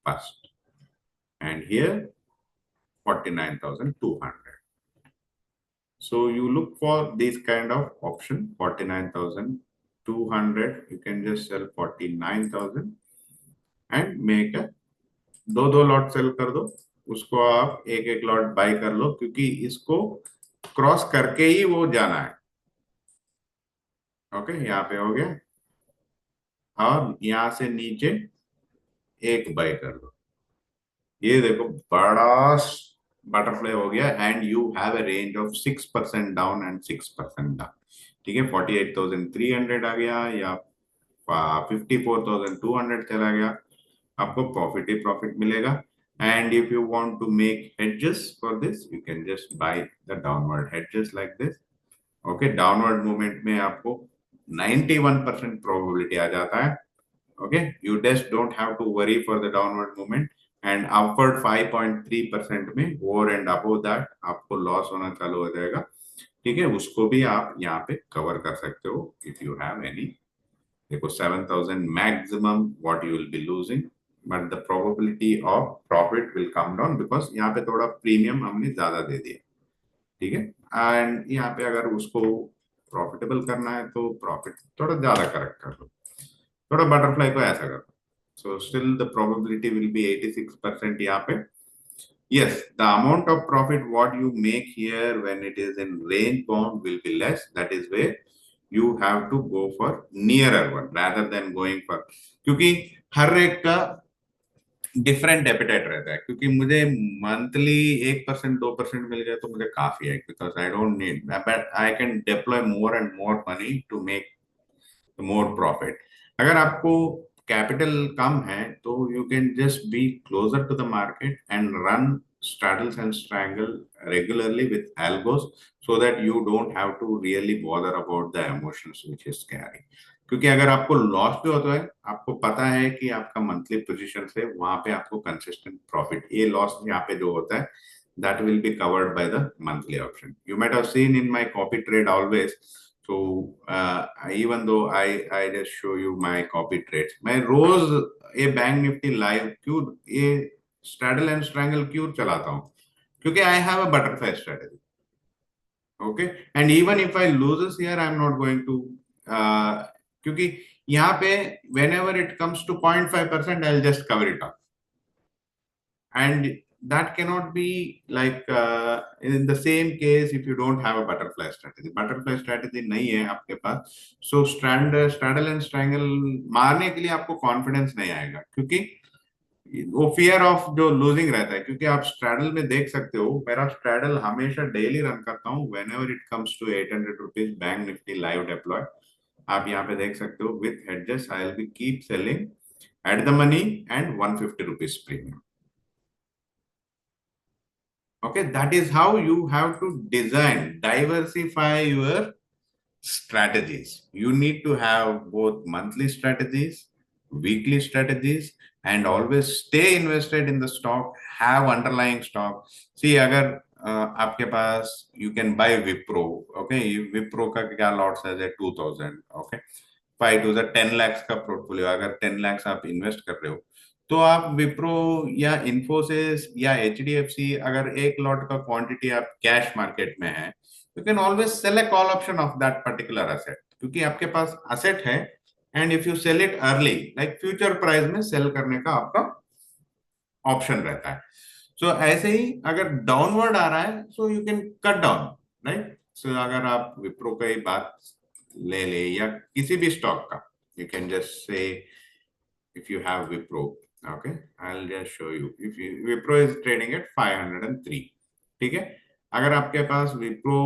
first. And here, 49,200. So you look for this kind of option, 49,200. You can just sell 49,000 and make a दो lot cell कर दो, उसको आप एक lot bye कर लो, क्योंकि इसको cross करके ही वो जाना है. ओके, यहाँ पे हो गया. और यहाँ से नीचे एक बाय कर लो. ये देखो बड़ा बटरफ्लाई हो गया. And you have a range of 6% down and 6% down. ठीक है, 48,300 आ गया या 54,200 चला गया. आपको प्रॉफिट ही प्रॉफिट मिलेगा. And if you want to make hedges for this, you can just buy the downward hedges like this. Okay, downward movement में आपको 91% probability आ जाता है. Okay, you just don't have to worry for the downward movement. And upward 5.3% में over and above that आपको loss होना चालू हो जाएगा. ठीक है, उसको भी आप यहाँ पे cover कर सकते हो if you have any देखो 7,000 maximum what you will be losing, but the probability of profit will come down because यहाँ पे थोड़ा प्रीमियम हमने ज्यादा दे दिया, ठीक है। एंड यहाँ पे अगर उसको प्रॉफिटेबल करना है तो प्रॉफिट थोड़ा ज्यादा करेक्ट कर लो, थोड़ा बटरफ्लाई को ऐसा कर लो, so still the probability will be 86% यहाँ पे। Yes, the amount of profit what you make here when it is in range bound will be less. That is where you have to go for nearer one rather than going for, क्योंकि हर एक का different appetite रहता है, क्योंकि मुझे monthly 1% 2% मिल गया तो मुझे काफी है, because I don't need, but I can deploy more and more money to make more profit. अगर आपको कैपिटल कम है तो you can just be closer to the market and run straddles and strangle regularly with algos so that you don't have to really bother about the emotions which is carrying। क्योंकि अगर आपको loss भी होता है, आपको पता है कि आपका मंथली पोजीशन से वहां पे आपको कंसिस्टेंट प्रॉफिट, ये लॉस यहाँ पे जो होता है that will be covered by the monthly option। You might have seen in my copy trade always, so even though I just show you my copy trades, मैं रोज ये बैंक निफ्टी लाइव क्यों ये straddle and strangle क्यों चलाता हूँ, क्योंकि I have a butterfly strategy, okay, and even if I loses here I am not going to क्योंकि यहाँ पे whenever it comes to 0.5% I'll just cover it up, and that cannot be like in the same case if you don't have a butterfly strategy। butterfly strategy नहीं है आपके पास, so straddle and strangle मारने के लिए आपको confidence नहीं आएगा, क्योंकि वो फियर ऑफ जो लूजिंग रहता है। क्योंकि आप स्ट्रैडल में देख सकते हो, मेरा स्ट्रैडल हमेशा डेली रन करता हूँ whenever it comes to 800 rupees bank nifty live deploy. आप यहाँ पे देख सकते हो with hedges I will be keep selling at the money and 150 rupees premium. Okay, that is how you have to design, diversify your strategies। You need to have both monthly strategies, weekly strategies, and always stay invested in the stock, have underlying stock। See, अगर आपके पास you can buy Wipro, okay, Wipro का क्या lot size है 2000, okay, 5 to the 10 lakhs का portfolio, अगर 10 lakhs आप invest कर रहे हो तो आप विप्रो या इन्फोसिस या एचडीएफसी, अगर एक लॉट का क्वांटिटी आप कैश मार्केट में है, you can always sell a call option of that particular asset, क्योंकि आपके पास असेट है and if you sell it early like future price में सेल करने का आपका ऑप्शन रहता है। सो ऐसे ही अगर डाउनवर्ड आ रहा है so you can cut down, right. So अगर आप विप्रो का ही बात ले या किसी भी स्टॉक का, you can just say if you have Wipro, okay, I'll just show you। if you, Wipro is trading at 503, ठीक है। अगर आपके पास Wipro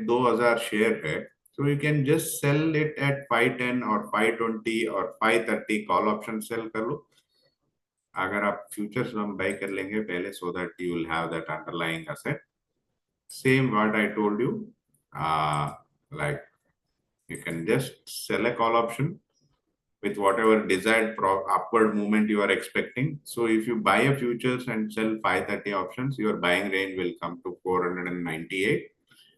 2000 शेयर है so you can just sell it at 510 or 520 or 530 call option sell कर लो। अगर आप futures हम bye कर लेंगे पहले so that you will have that underlying asset, same what I told you, like you can just sell a call option with whatever desired upward movement you are expecting। So if you buy a futures and sell 530 options, your buying range will come to 498।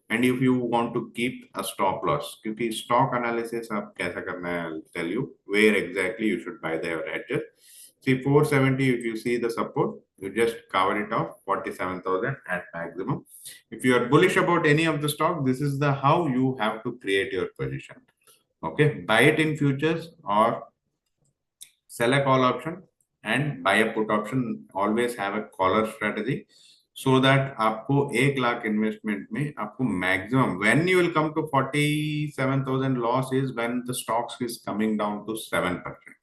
and if you want to keep a stop loss, क्योंकि stock analysis आप कैसा करना है, I'll tell you where exactly you should buy their hedges। See 470, if you see the support, you just cover it off 47,000 at maximum। if you are bullish about any of the stock, this is the how you have to create your position, okay। buy it in futures or sell a call option and buy a put option। always have a collar strategy so that आपको 1 lakh investment में आपको maximum when you will come to 47,000 loss is when the stocks is coming down to 7%।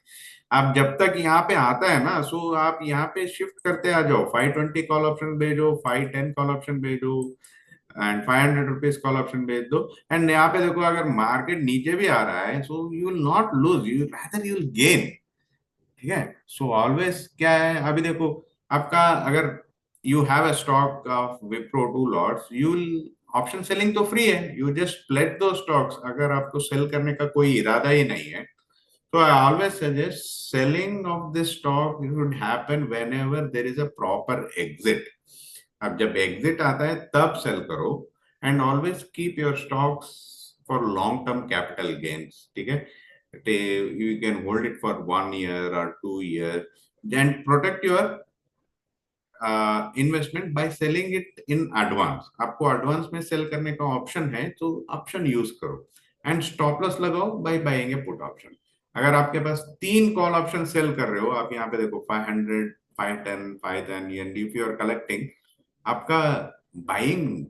आप जब तक यहाँ पे आता है ना, सो आप यहाँ पे शिफ्ट करते आ जाओ, 520 कॉल ऑप्शन भेजो, 510 कॉल ऑप्शन भेजो एंड 500 रुपीज कॉल ऑप्शन भेज दो। एंड यहाँ पे देखो अगर मार्केट नीचे भी आ रहा है so you will not lose, you rather you will gain, ठीक है। सो ऑलवेज क्या है, अभी देखो आपका अगर you have a stock of Wipro 2 lots, you will option selling तो फ्री है, यू जस्ट प्लेट दो स्टॉक्स। अगर आपको सेल करने का कोई इरादा ही नहीं है तो I always suggest selling of this stock should happen whenever there is a proper exit. अब जब एग्जिट आता है तब सेल करो and always keep your stocks for long term capital gains, ठीक है। You can hold it for 1 year or 2 years, and protect your investment by selling it in advance. आपको advance में सेल करने का ऑप्शन है तो option use करो, and stop loss लगाओ by buying A put option. अगर आपके पास 3 कॉल ऑप्शन सेल कर रहे हो, आप यहाँ पे देखो 500, 510, 510, and if you are collecting, आपका बाइंग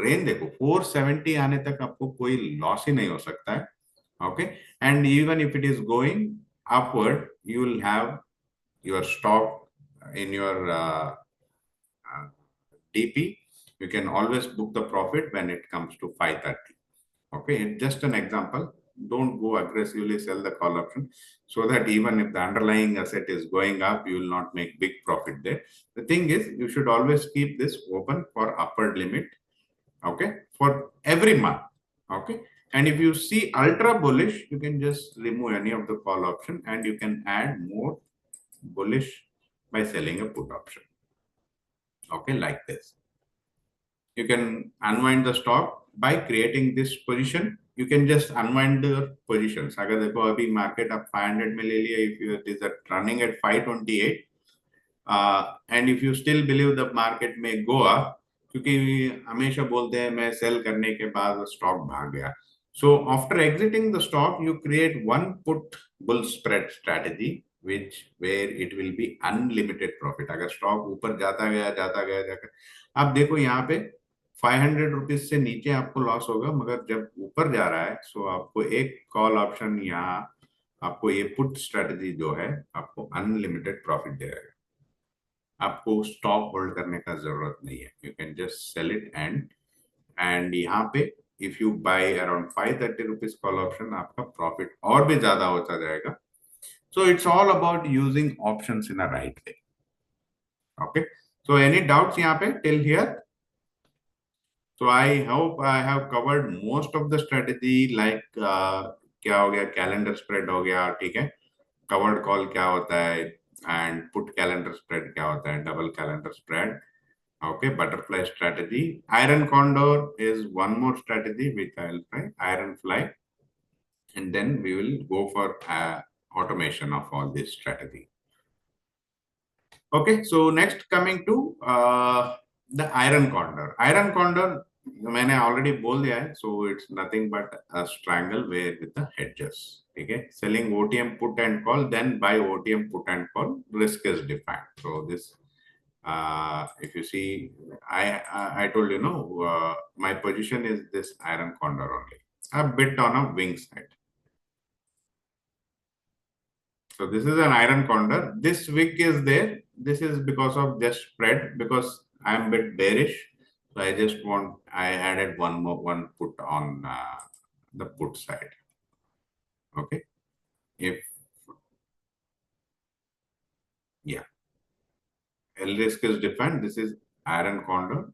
रेंज देखो 470 आने तक आपको कोई लॉस ही नहीं हो सकता है. Okay, and even if it is going upward, you will have your stock in your DP. You can always book the profit when it comes to 530. Okay, just an example. Don't go aggressively sell the call option, so that even if the underlying asset is going up, you will not make big profit there. The thing is, you should always keep this open for upward limit, okay, for every month. Okay, and if you see ultra bullish, you can just remove any of the call option and you can add more bullish by selling a put option. Okay, like this. You can unwind the stock by creating this position. You can just unwind the positions. अगर देखो अभी market up 500 में ले लिया, if you it is running at 528, and if you still believe the market may go up, क्योंकि हमेशा बोलते हैं मैं सेल करने के बाद स्टॉक भाग गया. So after exiting the stock, you create one put bull spread strategy, where it will be unlimited profit. अगर स्टॉक ऊपर जाता गया, आप देखो यहाँ पे 500 रुपीज से नीचे आपको लॉस होगा, मगर जब ऊपर जा रहा है, सो आपको एक कॉल ऑप्शन यहाँ, आपको ये पुट स्ट्रेटजी जो है आपको अनलिमिटेड प्रॉफिट देगा. आपको स्टॉक होल्ड करने का जरूरत नहीं है. You can just sell it and यहाँ पे if you by around 530 rupees call option, आपका प्रॉफिट और भी ज्यादा होता जाएगा. So it's all about using options in a right way. Okay, so any doubts यहाँ पे till here? So I hope I have covered most of the strategy, like क्या हो गया, कैलेंडर स्प्रेड हो गया, ठीक है, कवर्ड कॉल क्या होता है, एंड पुट कैलेंडर स्प्रेड क्या होता है, double calendar spread. Okay, butterfly strategy. Iron Condor is one more strategy which I will try, Iron Fly, and then we will go for automation of all this strategy. Okay, so next coming to the Iron Condor. Iron Condor मैंने already बोल दिया है, so it's nothing but a strangle where with the hedges. ठीक है, selling OTM put and call, then buy OTM put and call, risk is defined. So this if you see, I told you, no, my position is this Iron Condor only, a bit on a wing side. So this is an Iron Condor. This wick is there. This is because of just spread, because I am a bit bearish. So I added one put on the put side. Okay. L risk is defined. This is Iron Condor.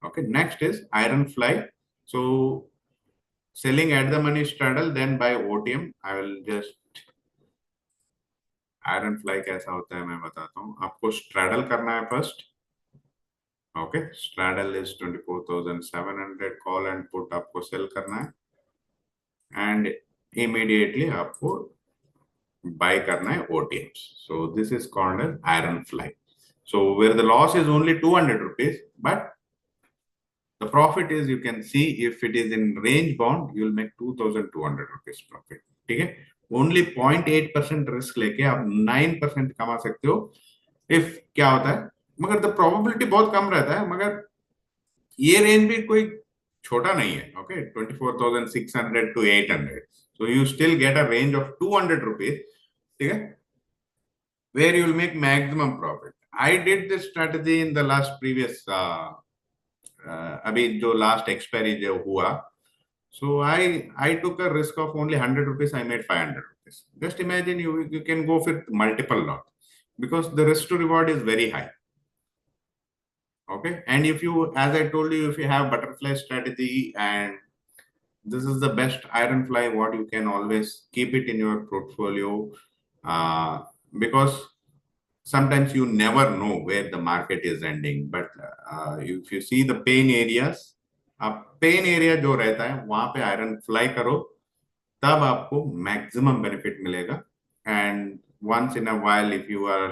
Okay. Next is Iron Fly. So selling at the money straddle, then buy OTM. I will just iron fly कैसा होता है मैं बताता हूँ. आपको straddle करना है first. Okay, straddle is 24,700 call and put आपको सेल करना है, एंड इमीडिएटली आपको बाय करना है OTMs. So this is called as iron fly. So where the loss is only 200 rupees, but the profit is, you can see, if it is in range bound, you will make 2,200 rupees profit. ठीक है, only 0.8% risk लेके आप 9% कमा सकते हो. If क्या होता है, मगर द प्रोबेबिलिटी बहुत कम रहता है, मगर ये रेंज भी कोई छोटा नहीं है. Okay, 24,600 to 800, so you still get a range of 200 rupees. ठीक है, where you will make maximum profit. I did this strategy in the last previous अभी जो लास्ट एक्सपायरी जो हुआ, so I took a risk of only 100 rupees. I made 500 rupees. Just imagine you can go with multiple lot, because the risk to reward is very high. Okay, and if you, as I told you, if you have butterfly strategy, and this is the best Iron Fly, what you can always keep it in your portfolio, because sometimes you never know where the market is ending. But if you see the pain areas, pain area जो रहता है वहां पे iron fly करो, तब आपको maximum benefit मिलेगा। And once in a while if you are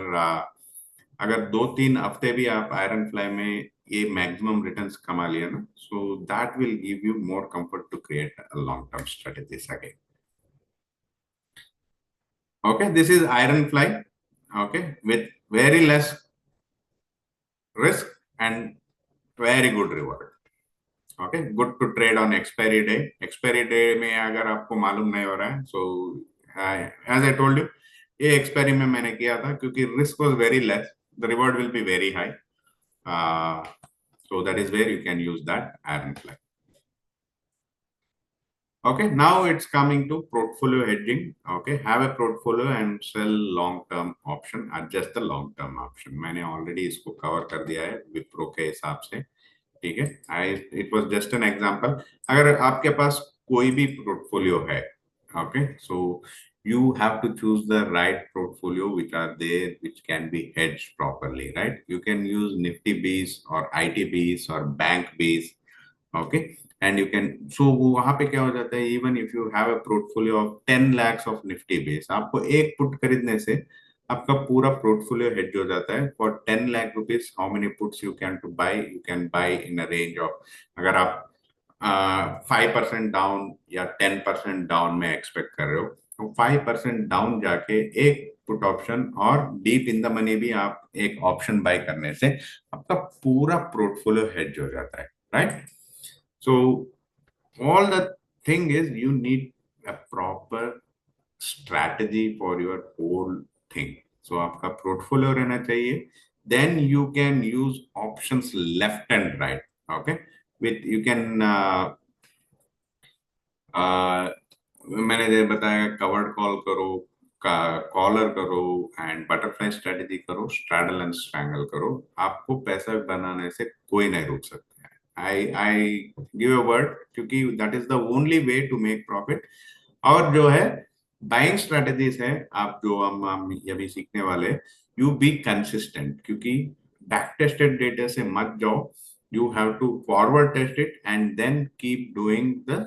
अगर 2-3 हफ्ते भी आप आयरन फ्लाई में ये मैक्सिमम रिटर्न्स कमा लिया ना, so that will give you more comfort to create a long term strategies again. Okay, this is iron fly, okay, with very less risk and very good reward. Okay, good to trade on expiry day. Expiry day में अगर आपको मालूम नहीं हो रहा है, so as I told you, ये expiry में मैंने किया था क्योंकि risk was very less, the reward will be very high. So that is where you can use that iron fly. Okay, now it's coming to portfolio hedging. Okay, have a portfolio and sell long term option, adjust the long term option. मैंने already इसको cover कर दिया है विप्रो के हिसाब से, ठीक है। It was just an example. अगर आपके पास कोई भी portfolio है, okay, so you have to choose the right portfolio which are there, which can be hedged properly, right? You can use Nifty Bs or IT Bs or Bank Bs, okay, and you can, so वहां पे क्या हो जाता है, even if you have a portfolio of 10 lakhs of Nifty base, आपको एक put खरीदने से आपका पूरा पोर्टफोलियो हेड हो जाता है। For 10 lakh rupees how many puts you can to buy, you can buy in a range of, अगर आप 5% डाउन या 10% डाउन में एक्सपेक्ट कर रहे हो, तो 5% डाउन जाके एक पुट ऑप्शन और डीप इन द मनी भी आप एक ऑप्शन बाय करने से आपका पूरा पोर्टफोलियो हेड हो जाता है, right? So all the thing is you need a proper strategy for your whole thing. So आपका portfolio रहना चाहिए, then you can use options left and right. Okay, with you can मैंने ये बताया covered call करो, collar करो and butterfly strategy करो, straddle and strangle करो, आपको पैसा बनाने से कोई नहीं रोक सकता। I give a word क्योंकि that is the only way to make profit। और जो है बाइंग स्ट्रेटेजीज है, आप जो हम अभी सीखने वाले, यू बी कंसिस्टेंट, क्योंकि बैक टेस्टेड डेटा से मत जाओ, you have to forward test it and then keep doing the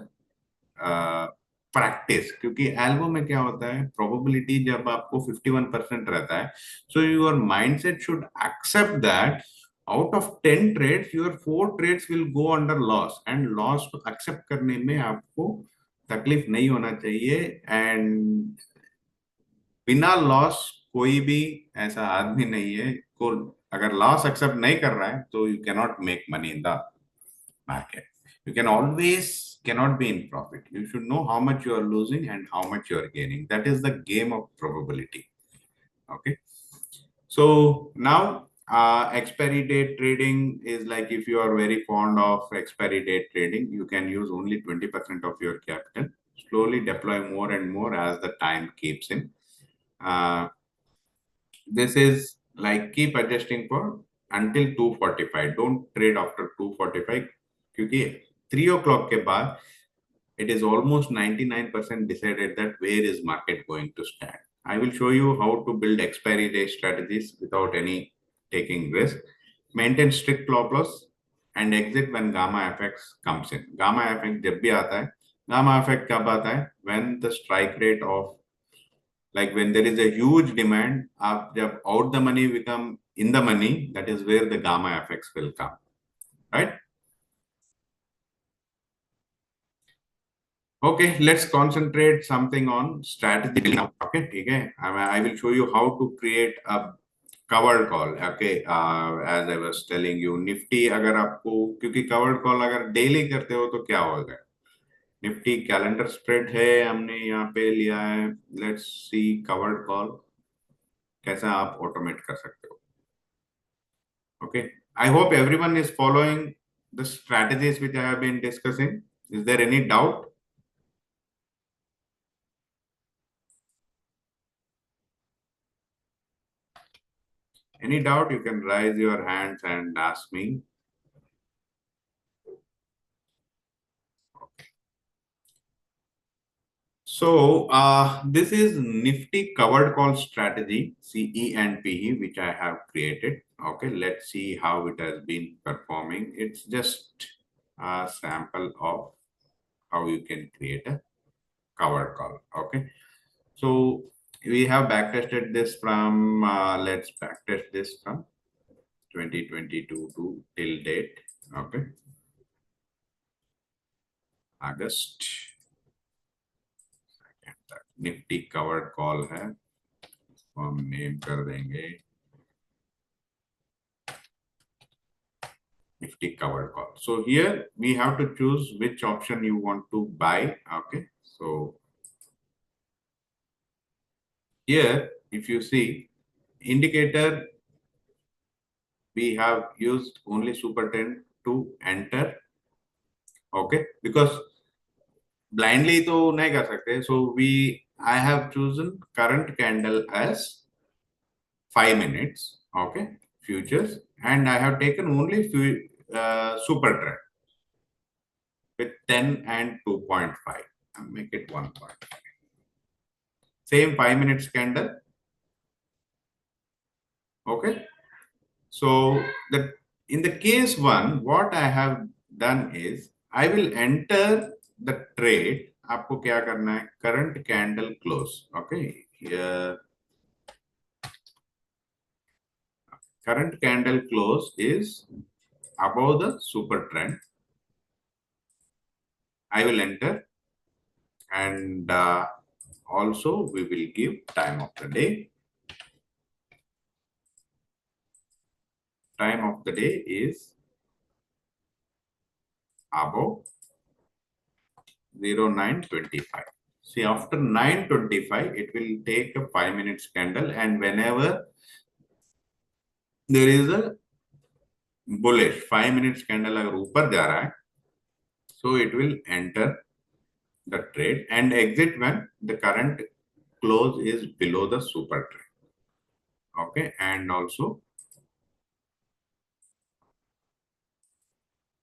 practice. क्योंकि एल्गो में क्या होता है, प्रोबेबिलिटी जब आपको 51% रहता है, so your mindset should accept that out of 10 trades your 4 trades will go under loss, and loss को accept करने में आपको तकलीफ नहीं होना चाहिए। एंड बिना लॉस कोई भी ऐसा आदमी नहीं है को, अगर लॉस एक्सेप्ट नहीं कर रहा है तो you can not make money in the market. You can always cannot be in profit. You should know how much you are losing and how much you are gaining. That is the game of probability. Okay. So now expiry date trading is like, if you are very fond of expiry date trading, you can use only 20% of your capital. Slowly deploy more and more as the time keeps in. This is like keep adjusting for until 245. Don't trade after 245 क्योंकि 3 o'clock के बाद it is almost 99% decided that where is market going to stand. I will show you how to build expiry day strategies without any taking risk. Maintain strict stop loss and exit when gamma effects comes in. Gamma effect जब भी आता है, gamma effect कब आता है? When the strike rate of, like when there is a huge demand, आप जब out the money become in the money, that is where the gamma effects will come, right? Okay, let's concentrate something on strategy now. Okay, ठीक है, I will show you how to create a covered call. Okay, as I was telling you, Nifty अगर आपको, क्योंकि covered call अगर daily करते हो तो क्या होगा, निफ्टी कैलेंडर स्प्रेड है, हमने यहाँ पे लिया है। लेट्स सी covered call कैसा आप ऑटोमेट कर सकते हो। Okay, I hope everyone is following the strategies which I have been discussing. Is there any doubt? Any doubt, you can raise your hands and ask me. So this is Nifty covered call strategy, CE and PE, which I have created. Okay, let's see how it has been performing. It's just a sample of how you can create a covered call. Okay. So we have backtested this from, let's backtest this from 2022 to till date. Okay. August. Nifty covered call है, हम name कर देंगे Nifty covered call. So here we have to choose which option you want to buy. Okay. So here, if you see indicator, we have used only super trend to enter. Okay, because blindly to nahi kar sakte. So I have chosen current candle as 5 minutes. Okay, futures, and I have taken only super trend with 10 and 2.5. I'll make it 1.5. Same 5 minutes candle. Okay. So that in the case one, what I have done is I will enter the trade. आपको क्या करना है? Current candle close. Okay. Here, current candle close is above the super trend. I will enter, and also we will give time of the day. Time of the day is above 0925. See, after 925, it will take a 5 minutes candle, and whenever there is a bullish 5 minutes candle agar upar ja raha hai, so it will enter the trade and exit when the current close is below the super trend. Okay, and also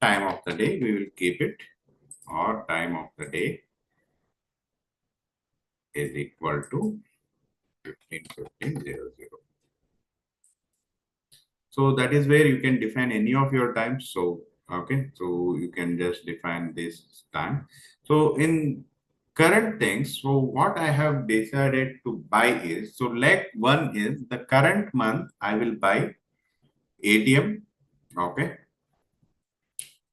time of the day we will keep it, or time of the day is equal to 15:15:00. So that is where you can define any of your times. So okay, so you can just define this time. So in current things, so what I have decided to buy is, so leg one is the current month I will buy ATM. Okay,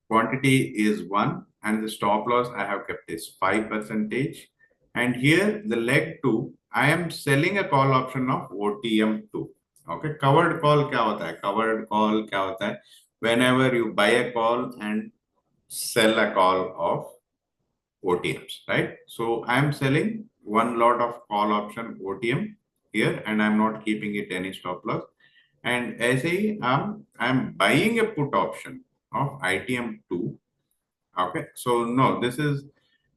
quantity is 1, and the stop loss I have kept is 5%. And here the leg 2, I am selling a call option of OTM2. Okay, covered call क्या होता है? Covered call क्या होता है? Whenever you buy a call and sell a call of OTMs, right? So I am selling one lot of call option OTM here, and I'm not keeping it any stop loss. And as I'm buying a put option of ITM2. Okay, so no, this is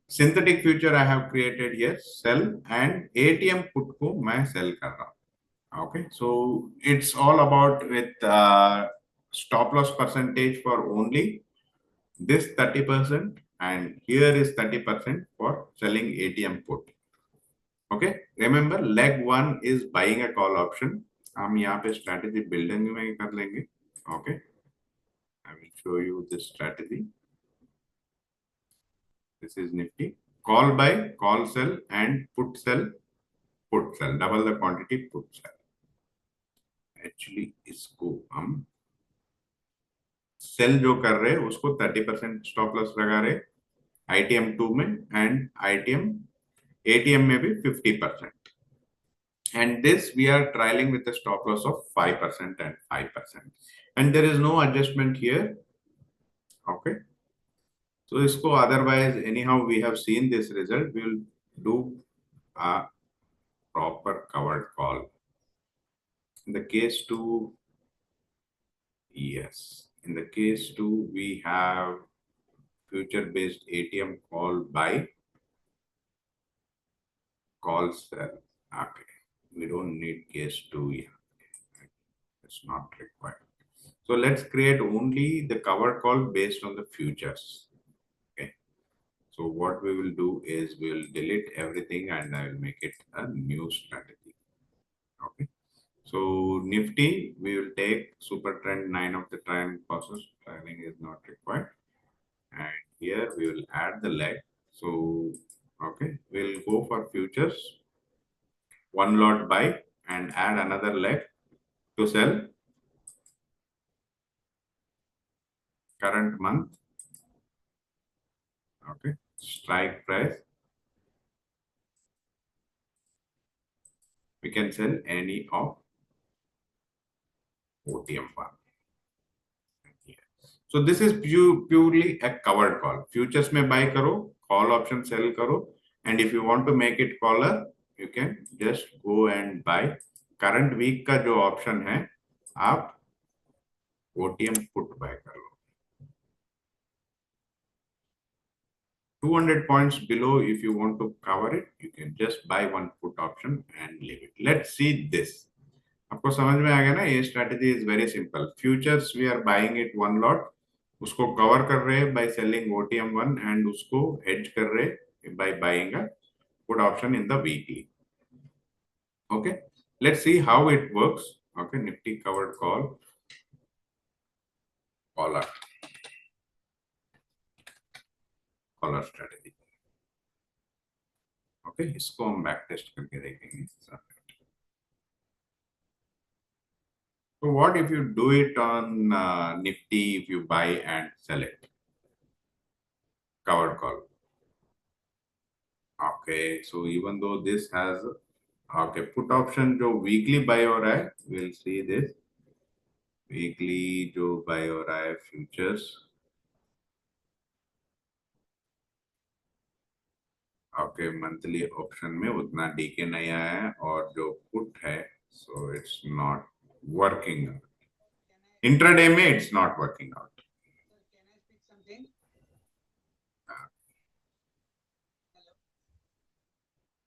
synthetic future I have created here, sell, and ATM put ko main sell kar raha hu. Okay, so it's all about with stop loss percentage for only this 30%, and here is 30% for selling ATM put. Okay, remember leg 1 is buying a call option. हम यहाँ पे strategy building में कर लेंगे. Okay, I will show you this strategy. This is Nifty. Call buy, call sell, and put sell, put sell. Double the quantity, put sell. Actually, इसको हम sell जो कर रहे हैं उसको 30% stop loss लगा रहे ITM2 में, and ATM में भी 50%. And this we are trialing with a stop loss of 5% and 5%. And there is no adjustment here. Okay. So isko otherwise, anyhow, we have seen this result. We will do a proper covered call. In the case 2, yes. In the case 2, we have future based ATM call buy, call sell. Okay. We don't need case 2 here. It's not required. So let's create only the covered call based on the futures. Okay. So what we will do is we will delete everything and I will make it a new strategy. Okay. So Nifty, we will take super trend 9 of the trend process. Trailing is not required. And here we will add the leg. So Okay, we'll go for futures, one lot buy and add another leg to sell current month. Okay, strike price. We can sell any of OTM1. So this is purely a covered call. Futures में buy करो, call option sell करो, and if you want to make it caller, you can just go and buy. Current week का जो option है, आप OTM put buy कर लो. 200 points below, if you want to cover it, you can just buy one put option and leave it. Let's see this. आपको समझ में आ गया ना? ये strategy is very simple. Futures we are buying it one lot, उसको cover कर रहे हैं by selling OTM1 and उसको hedge कर रहे हैं by buying a put option in the weekly. Okay, let's see how it works. Okay, Nifty covered call, caller strategy. Okay, इसको हम बैक टेस्ट करके देखेंगे. So what if you do it on Nifty, if you buy and sell it? Covered call. Okay, so even though this has okay put option जो weekly buy हो रहा है, we'll see this weekly जो buy हो रहा है futures. Okay, monthly option में उतना डीके नहीं आया है और जो put है, so it's not working out. Intraday में it's not working out. Can I speak something?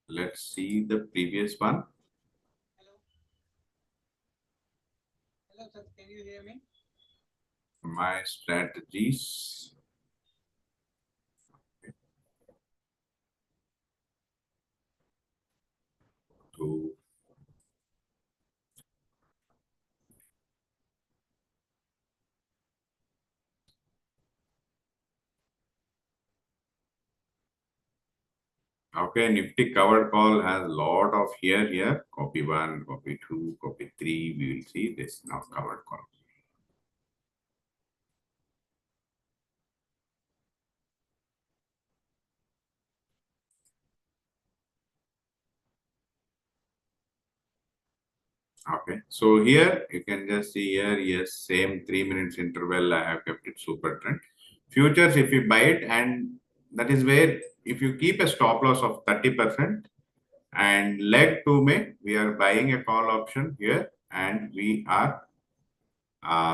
Let's see the previous one. Hello. Hello, sir. Can you hear me? My strategies. To okay, Nifty covered call has lot of here, copy 1, copy 2, copy 3. We will see this now covered call. Okay, so here you can just see here, yes, same 3 minutes interval. I have kept it super trend. Futures, if you buy it, and that is where if you keep a stop loss of 30%, and leg 2 may we are buying a call option here and we are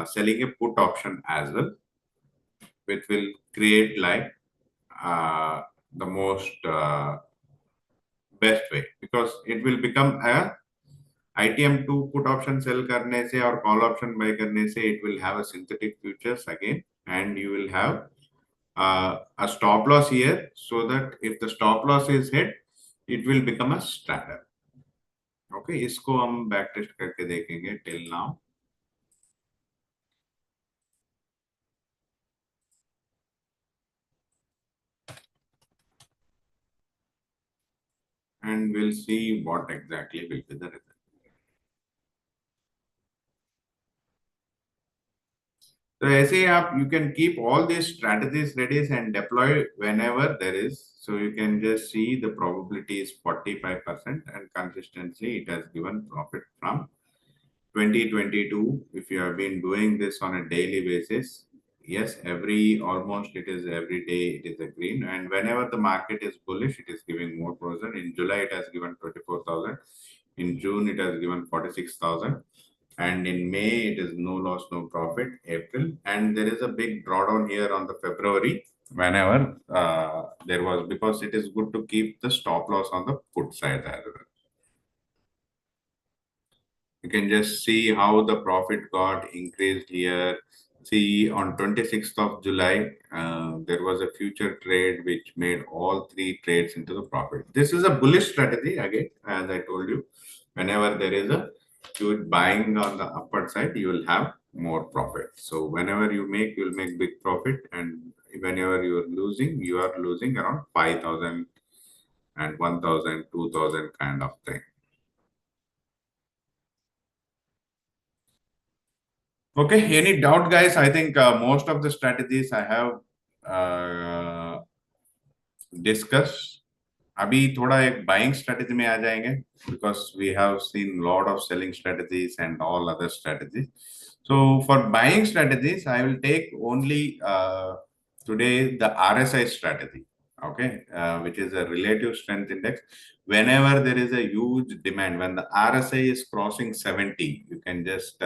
selling a put option as well, which will create like the most best way, because it will become a ITM2 put option sell करने से और call option buy करने से it will have a synthetic futures again, and you will have a stop loss here, so that if the stop loss is hit, it will become a straddle. Okay, इसको हम back test करके देखेंगे till now. And we'll see what exactly will be the result. So ऐसे ही आप you can keep all these strategies ready and deploy whenever there is. So you can just see the probability is 45% and consistently it has given profit from 2022. If you have been doing this on a daily basis, yes, almost it is every day it is a green, and whenever the market is bullish, it is giving more percent. In July, it has given 24,000. In June, it has given 46,000. And in May, it is no loss, no profit. April, and there is a big drawdown here on the February. Whenever there was, because it is good to keep the stop loss on the put side as well. You can just see how the profit got increased here. See, on 26th of July, there was a future trade which made all 3 trades into the profit. This is a bullish strategy again, as I told you. Whenever there is a huge buying on the upward side, you will have more profit. So whenever you will make big profit, and whenever you are losing around 5,000 and 1,000, 2,000 kind of thing. Okay, any doubt, guys? I think most of the strategies I have discussed. अभी थोड़ा एक buying strategy में आ जाएंगे because we have seen lot of selling strategies and all other strategies. So for buying strategies, I will take only today the RSI strategy, okay, which is a relative strength index. Whenever there is a huge demand, when the RSI is crossing 70, you can just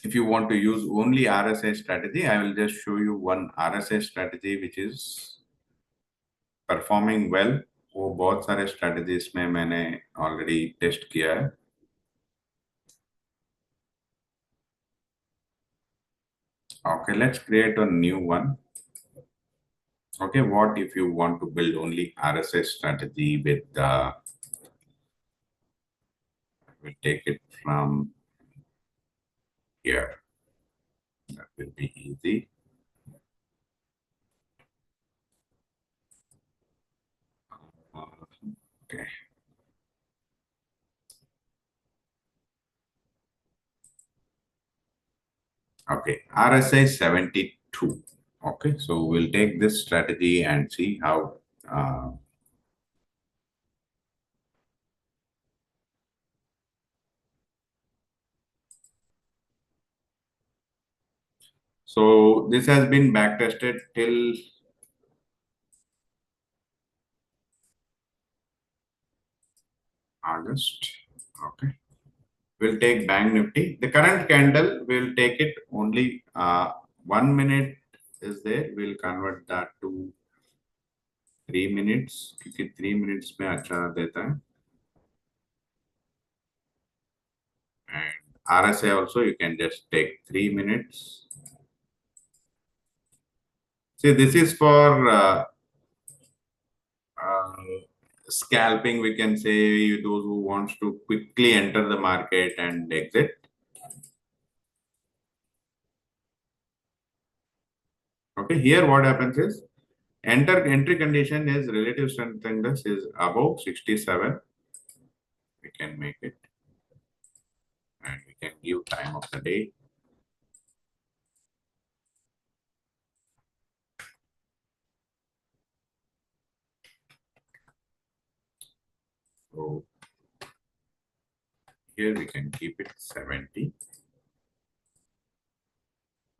if you want to use only RSI strategy, I will just show you one RSI strategy which is performing well. वो बहुत सारे strategies में मैंने already test किया है. Okay, let's create a new one. Okay, what if you want to build only RSI strategy with we'll take it from here. That will be easy. Okay. Okay, RSI 72. Okay, so we'll take this strategy and see how so this has been backtested till August. Okay. We'll take Bank Nifty. The current candle, we'll take it only 1 minute is there. We'll convert that to 3 minutes. क्योंकि 3 minutes में अच्छा देता है. And RSI also, you can just take 3 minutes. See, this is for scalping, we can say, those who wants to quickly enter the market and exit. Okay, here what happens is entry condition is relative strength index is above 67. We can make it and we can give time of the day. So here we can keep it 70.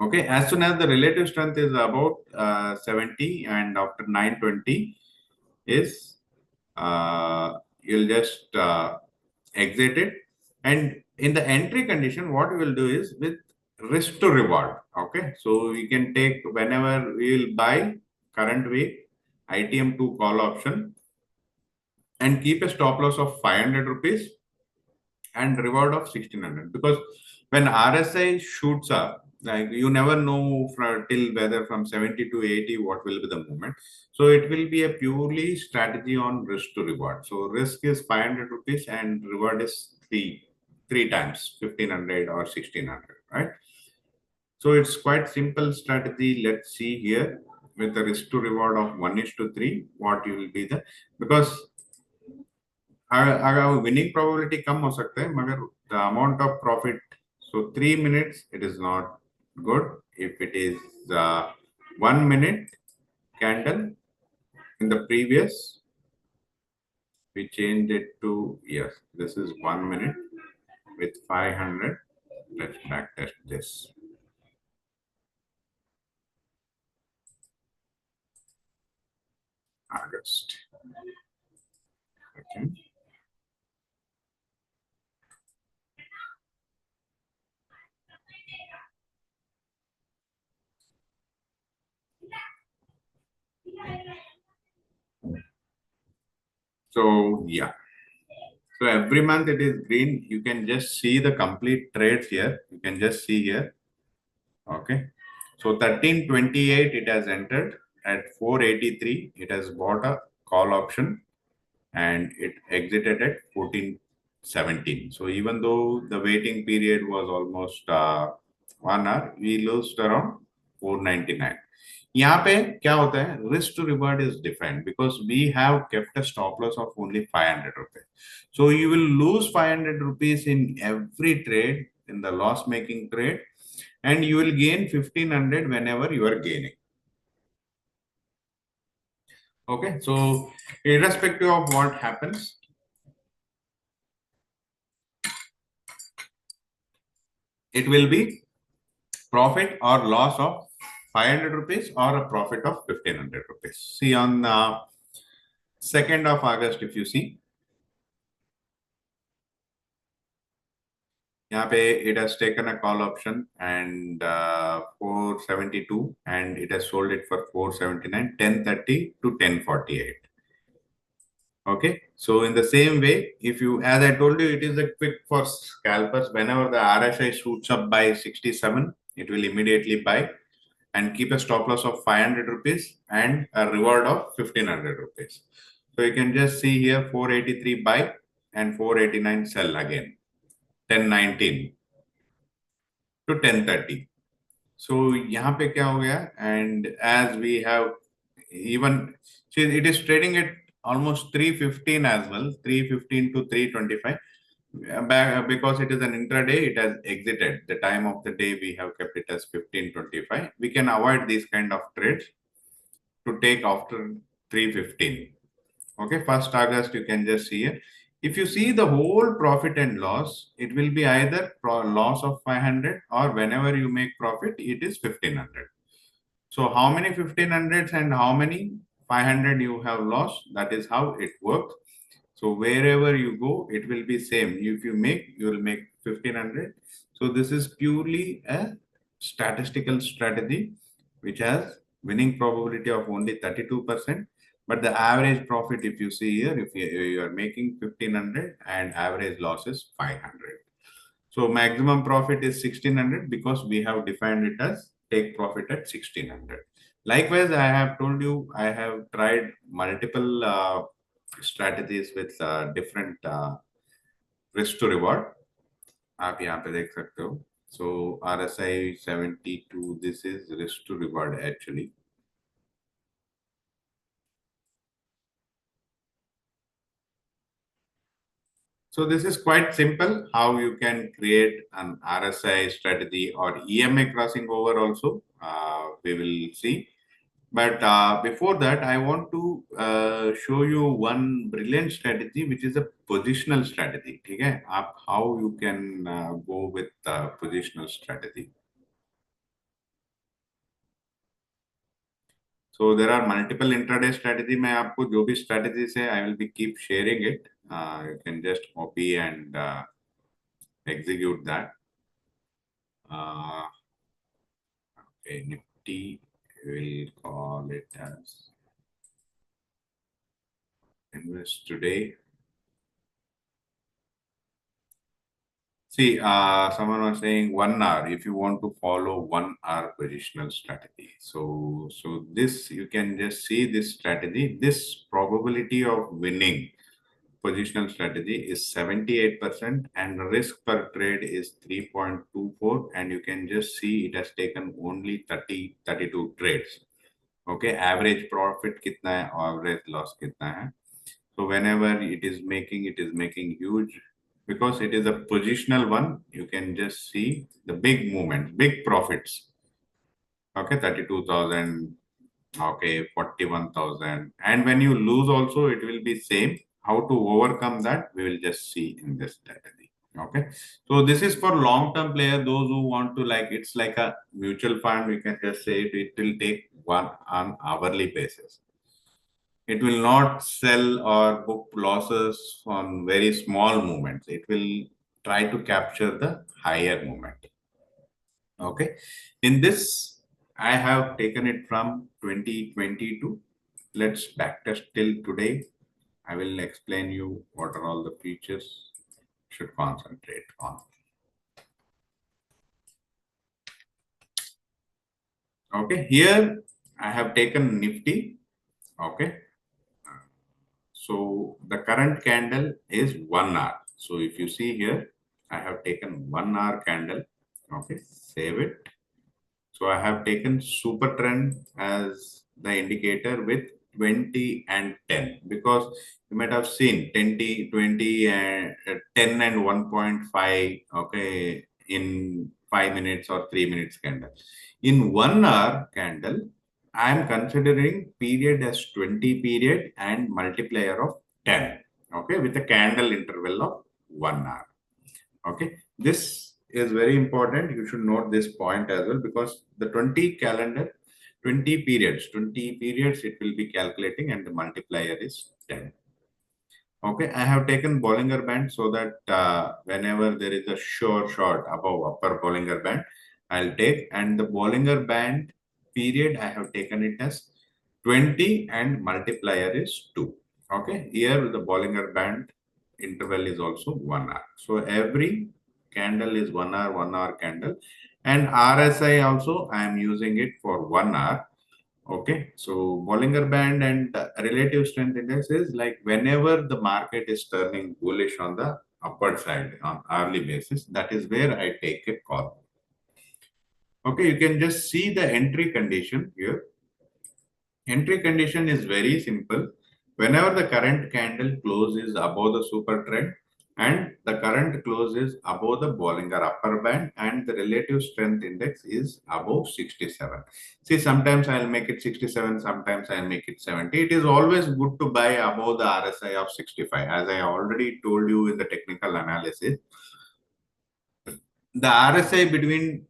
Okay, as soon as the relative strength is about 70 and after 920 is you'll just exit it. And in the entry condition, what we will do is with risk to reward. Okay, so we can take whenever we will buy current week ITM2 call option and keep a stop loss of 500 rupees and reward of 1600, because when RSI shoots up, like you never know till whether from 70 to 80 what will be the movement. So it will be a purely strategy on risk to reward. So risk is 500 rupees and reward is three times 1500 or 1600, right? So it's quite simple strategy. Let's see here with the risk to reward of 1:3 what you will be the, because अगर winning probability कम हो सकता है मगर the amount of profit, so 3 minutes it is not good. If it is 1 minute candle in the previous, we changed it to, yes, this is 1 minute with 500. Let's backtest this. August. Okay. So yeah, so every month it is green. You can just see the complete trades here. You can just see here. Okay, so 1328 it has entered at 483. It has bought a call option and it exited at 1417. So even though the waiting period was almost 1 hour, we lost around 499. यहाँ पे क्या होता है, risk to reward is different because we have kept a stop loss of only 500 rupees. So you will lose 500 rupees in every trade, in the loss making trade, and you will gain 1500 whenever you are gaining. Okay, so irrespective of what happens, it will be profit or loss of 500 rupees or a profit of 1500 rupees. See, on 2nd of August, if you see, यहाँ पे it has taken a call option and 472 and it has sold it for 479, 1030 to 1048. Okay, so in the same way, if you, as I told you, it is a quick for scalpers. Whenever the RSI shoots up by 67, it will immediately buy and keep a stop loss of 500 rupees and a reward of 1500 rupees. So you can just see here 483 buy and 489 sell again, 1019 to 1030. So यहाँ पे क्या हो गया, and as we have even, see, it is trading at almost 315 as well, 315 to 325. Back, because it is an intraday, it has exited. The time of the day we have kept it as 1525. We can avoid these kind of trades to take after 315. Okay, 1st August, you can just see it. If you see the whole profit and loss, it will be either loss of 500 or whenever you make profit, it is 1500. So how many 1500s and how many 500 you have lost, that is how it works. So wherever you go, it will be same. If you make, you will make 1500. So this is purely a statistical strategy which has winning probability of only 32%. But the average profit, if you see here, if you are making 1500 and average loss is 500. So maximum profit is 1600 because we have defined it as take profit at 1600. Likewise, I have told you, I have tried multiple strategies with different risk to reward. आप यहाँ पे देख सकते हो. So RSI 72, this is risk to reward actually. So this is quite simple how you can create an RSI strategy or EMA crossing over also. We will see. But before that, I want to show you one brilliant strategy, which is a positional strategy. Okay, how you can go with positional strategy. So there are multiple intraday strategy. मैं आपको जो भी strategies है, I will be keep sharing it. You can just copy and execute that. Okay, Nifty, we'll call it as invest today. See, someone was saying 1 hour. If you want to follow 1 hour positional strategy, so this you can just see this strategy. This probability of winning positional strategy is 78% and risk per trade is 3.24, and you can just see it has taken only 32 trades. Okay, average profit kitna hai, average loss kitna hai. So whenever it is making huge, because it is a positional one, you can just see the big movement, big profits. Okay, 32,000, okay, 41,000. And when you lose also, it will be same. How to overcome that, we will just see in this strategy. Okay, so this is for long-term player, those who want to, like, it's like a mutual fund, we can just say it will take one on hourly basis. It will not sell or book losses on very small movements. It will try to capture the higher movement. Okay, in this, I have taken it from 2022. Let's backtest till today. I will explain you what are all the features should concentrate on. Okay, here I have taken Nifty. Okay, so the current candle is 1 hour. So if you see here, I have taken 1 hour candle. Okay, save it. So I have taken super trend as the indicator with 20 and 10, because you might have seen 20 and 10 and 1.5, okay, in 5 minutes or 3 minutes candle. In 1 hour candle, I am considering period as 20 period and multiplier of 10, okay, with a candle interval of 1 hour. Okay, this is very important. You should note this point as well, because the 20 calendar, 20 periods, it will be calculating, and the multiplier is 10. Okay, I have taken Bollinger Band so that whenever there is a sure short above upper Bollinger Band, I'll take, and the Bollinger Band period, I have taken it as 20 and multiplier is 2. Okay, here the Bollinger Band interval is also 1 hour. So every candle is 1 hour candle, and RSI also I am using it for 1 hour. Okay, so Bollinger Band and relative strength index is like whenever the market is turning bullish on the upward side on hourly basis, that is where I take a call. Okay, you can just see the entry condition here. Entry condition is very simple. Whenever the current candle close is above the super trend and the current close is above the Bollinger upper band and the relative strength index is above 67. See, sometimes I'll make it 67, sometimes I'll make it 70. It is always good to buy above the RSI of 65. As I already told you in the technical analysis, the RSI between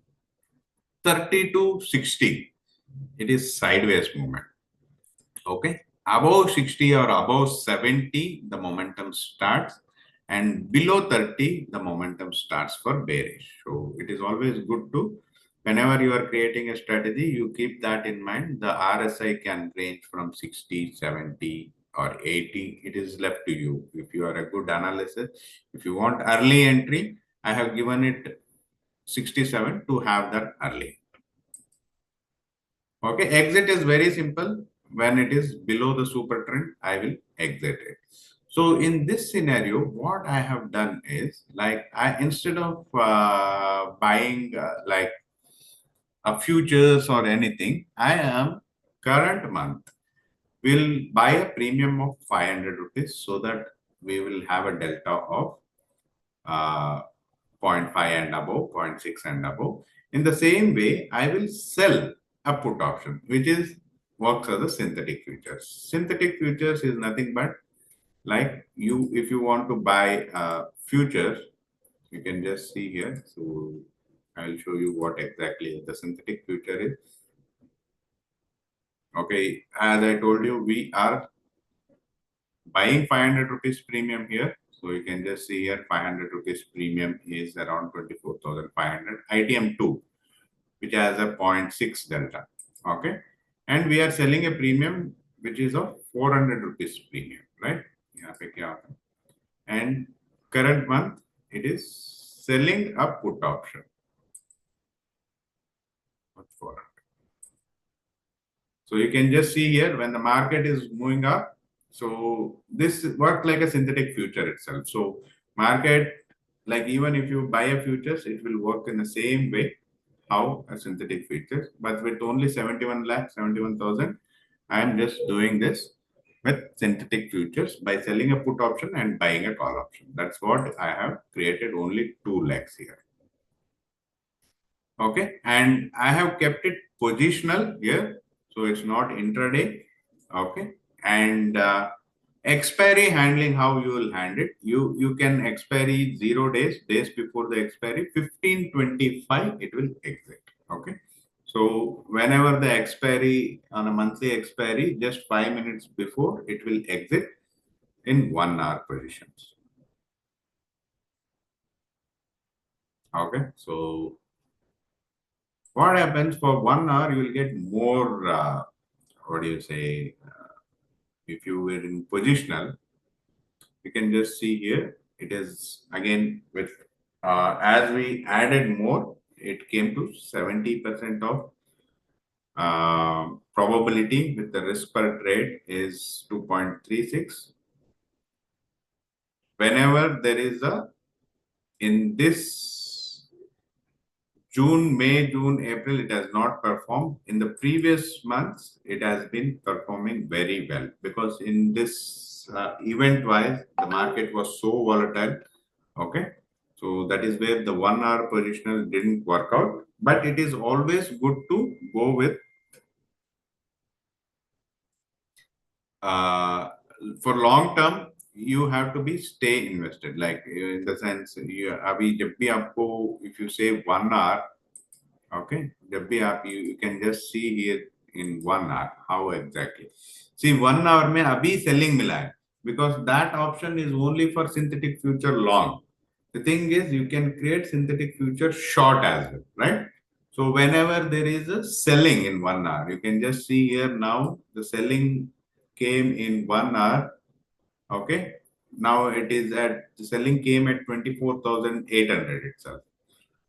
30 to 60, it is sideways movement. Okay, above 60 or above 70, the momentum starts, and below 30, the momentum starts for bearish. So it is always good to, whenever you are creating a strategy, you keep that in mind. The RSI can range from 60, 70 or 80. It is left to you. If you are a good analysis, if you want early entry, I have given it 67 to have that early. Okay, exit is very simple. When it is below the super trend, I will exit it. So in this scenario, what I have done is, like, I instead of buying like a futures or anything, I am current month will buy a premium of 500 rupees, so that we will have a delta of uh, 0.5 and above, 0.6 and above. In the same way, I will sell a put option, which is works as a synthetic futures. Synthetic futures is nothing but like you, if you want to buy futures, you can just see here. So I'll show you what exactly the synthetic future is. Okay, as I told you, we are buying 500 rupees premium here. So you can just see here 500 rupees premium is around 24,500 ITM2, which has a 0.6 delta. Okay, and we are selling a premium which is of 400 rupees premium, right? Yeah, and current month it is selling a put option. So you can just see here when the market is moving up. So this works like a synthetic future itself. So market, like even if you buy a futures, it will work in the same way how a synthetic futures, but with only 71 lakh, 71,000. I am just doing this with synthetic futures by selling a put option and buying a call option. That's what I have created, only 2 lakhs here. Okay, and I have kept it positional here, so it's not intraday. Okay, and expiry handling, how you will handle it, you can expiry 0 days before the expiry, 1525 it will exit. Okay, so whenever the expiry on a monthly expiry, just 5 minutes before it will exit in 1 hour positions. Okay, so what happens for 1 hour, you will get more, what do you say, if you were in positional, you can just see here, it is again with, as we added more, it came to 70% of probability with the risk per trade is 2.36. Whenever there is a, in this June, May, June, April, it has not performed. In the previous months, it has been performing very well because in this event-wise, the market was so volatile. Okay, so that is where the 1 hour positional didn't work out. But it is always good to go with for long term. You have to be stay invested. Like in the sense, you अभी जब भी आपको if you say 1 hour. Okay, जब भी आप you can just see here in 1 hour how exactly. See 1 hour में अभी selling मिला है because that option is only for synthetic future long. The thing is you can create synthetic future short as well, right? So whenever there is a selling in 1 hour, you can just see here now the selling came in 1 hour. Okay, now it is at the selling came at 24,800 itself.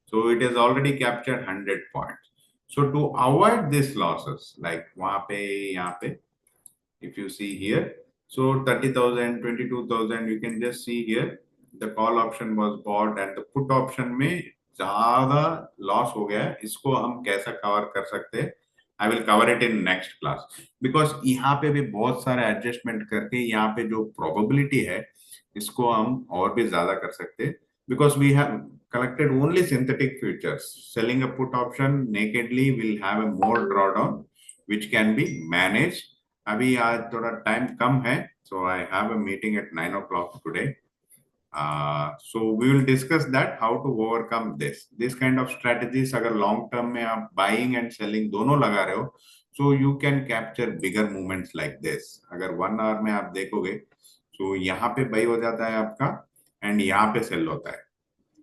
So it has already captured 100 points. So to avoid these losses, like वहाँ पे यहाँ पे, if you see here, so 30,000, 22,000, you can just see here, the call option was bought and the put option में ज़्यादा loss हो गया है. इसको हम कैसा cover कर सकते हैं? I will cover it in next class because यहाँ पे भी बहुत सारे adjustment करके यहाँ पे जो probability है इसको हम और भी ज़्यादा कर सकते हैं because we have collected only synthetic futures. Selling a put option nakedly will have a more drawdown which can be managed. अभी आज थोड़ा टाइम कम है, so I have a meeting at 9 o'clock today. So we will discuss that how to overcome this kind of strategies. अगर long term में आप buying and selling दोनों लगा रहे हो, so you can capture bigger movements like this. अगर 1 hour में आप देखोगे, so यहाँ पे buy हो जाता है आपका and यहाँ पे sell होता है,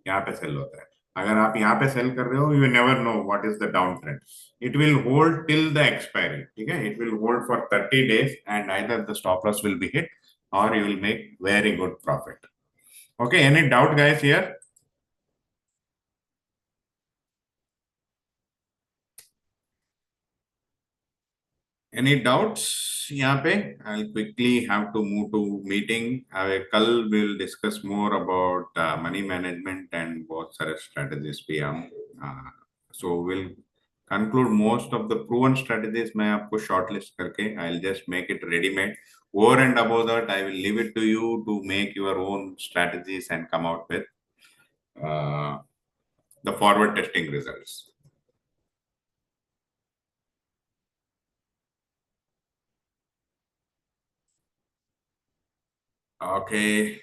यहाँ पे sell होता है. अगर आप यहाँ पे सेल कर रहे हो, you never know what is the downtrend. It will hold till the expiry. ठीक है? It will hold for 30 days and either the stop loss will be hit or you will make very good profit. Okay, any doubt guys here? Any doubts यहाँ पे? I'll quickly have to move to meeting. कल we'll discuss more about money management and बहुत सारे strategies भी हम. So we'll conclude most of the proven strategies. मैं आपको shortlist करके I'll just make it ready made. Over and above that, I will leave it to you to make your own strategies and come out with the forward testing results. Okay,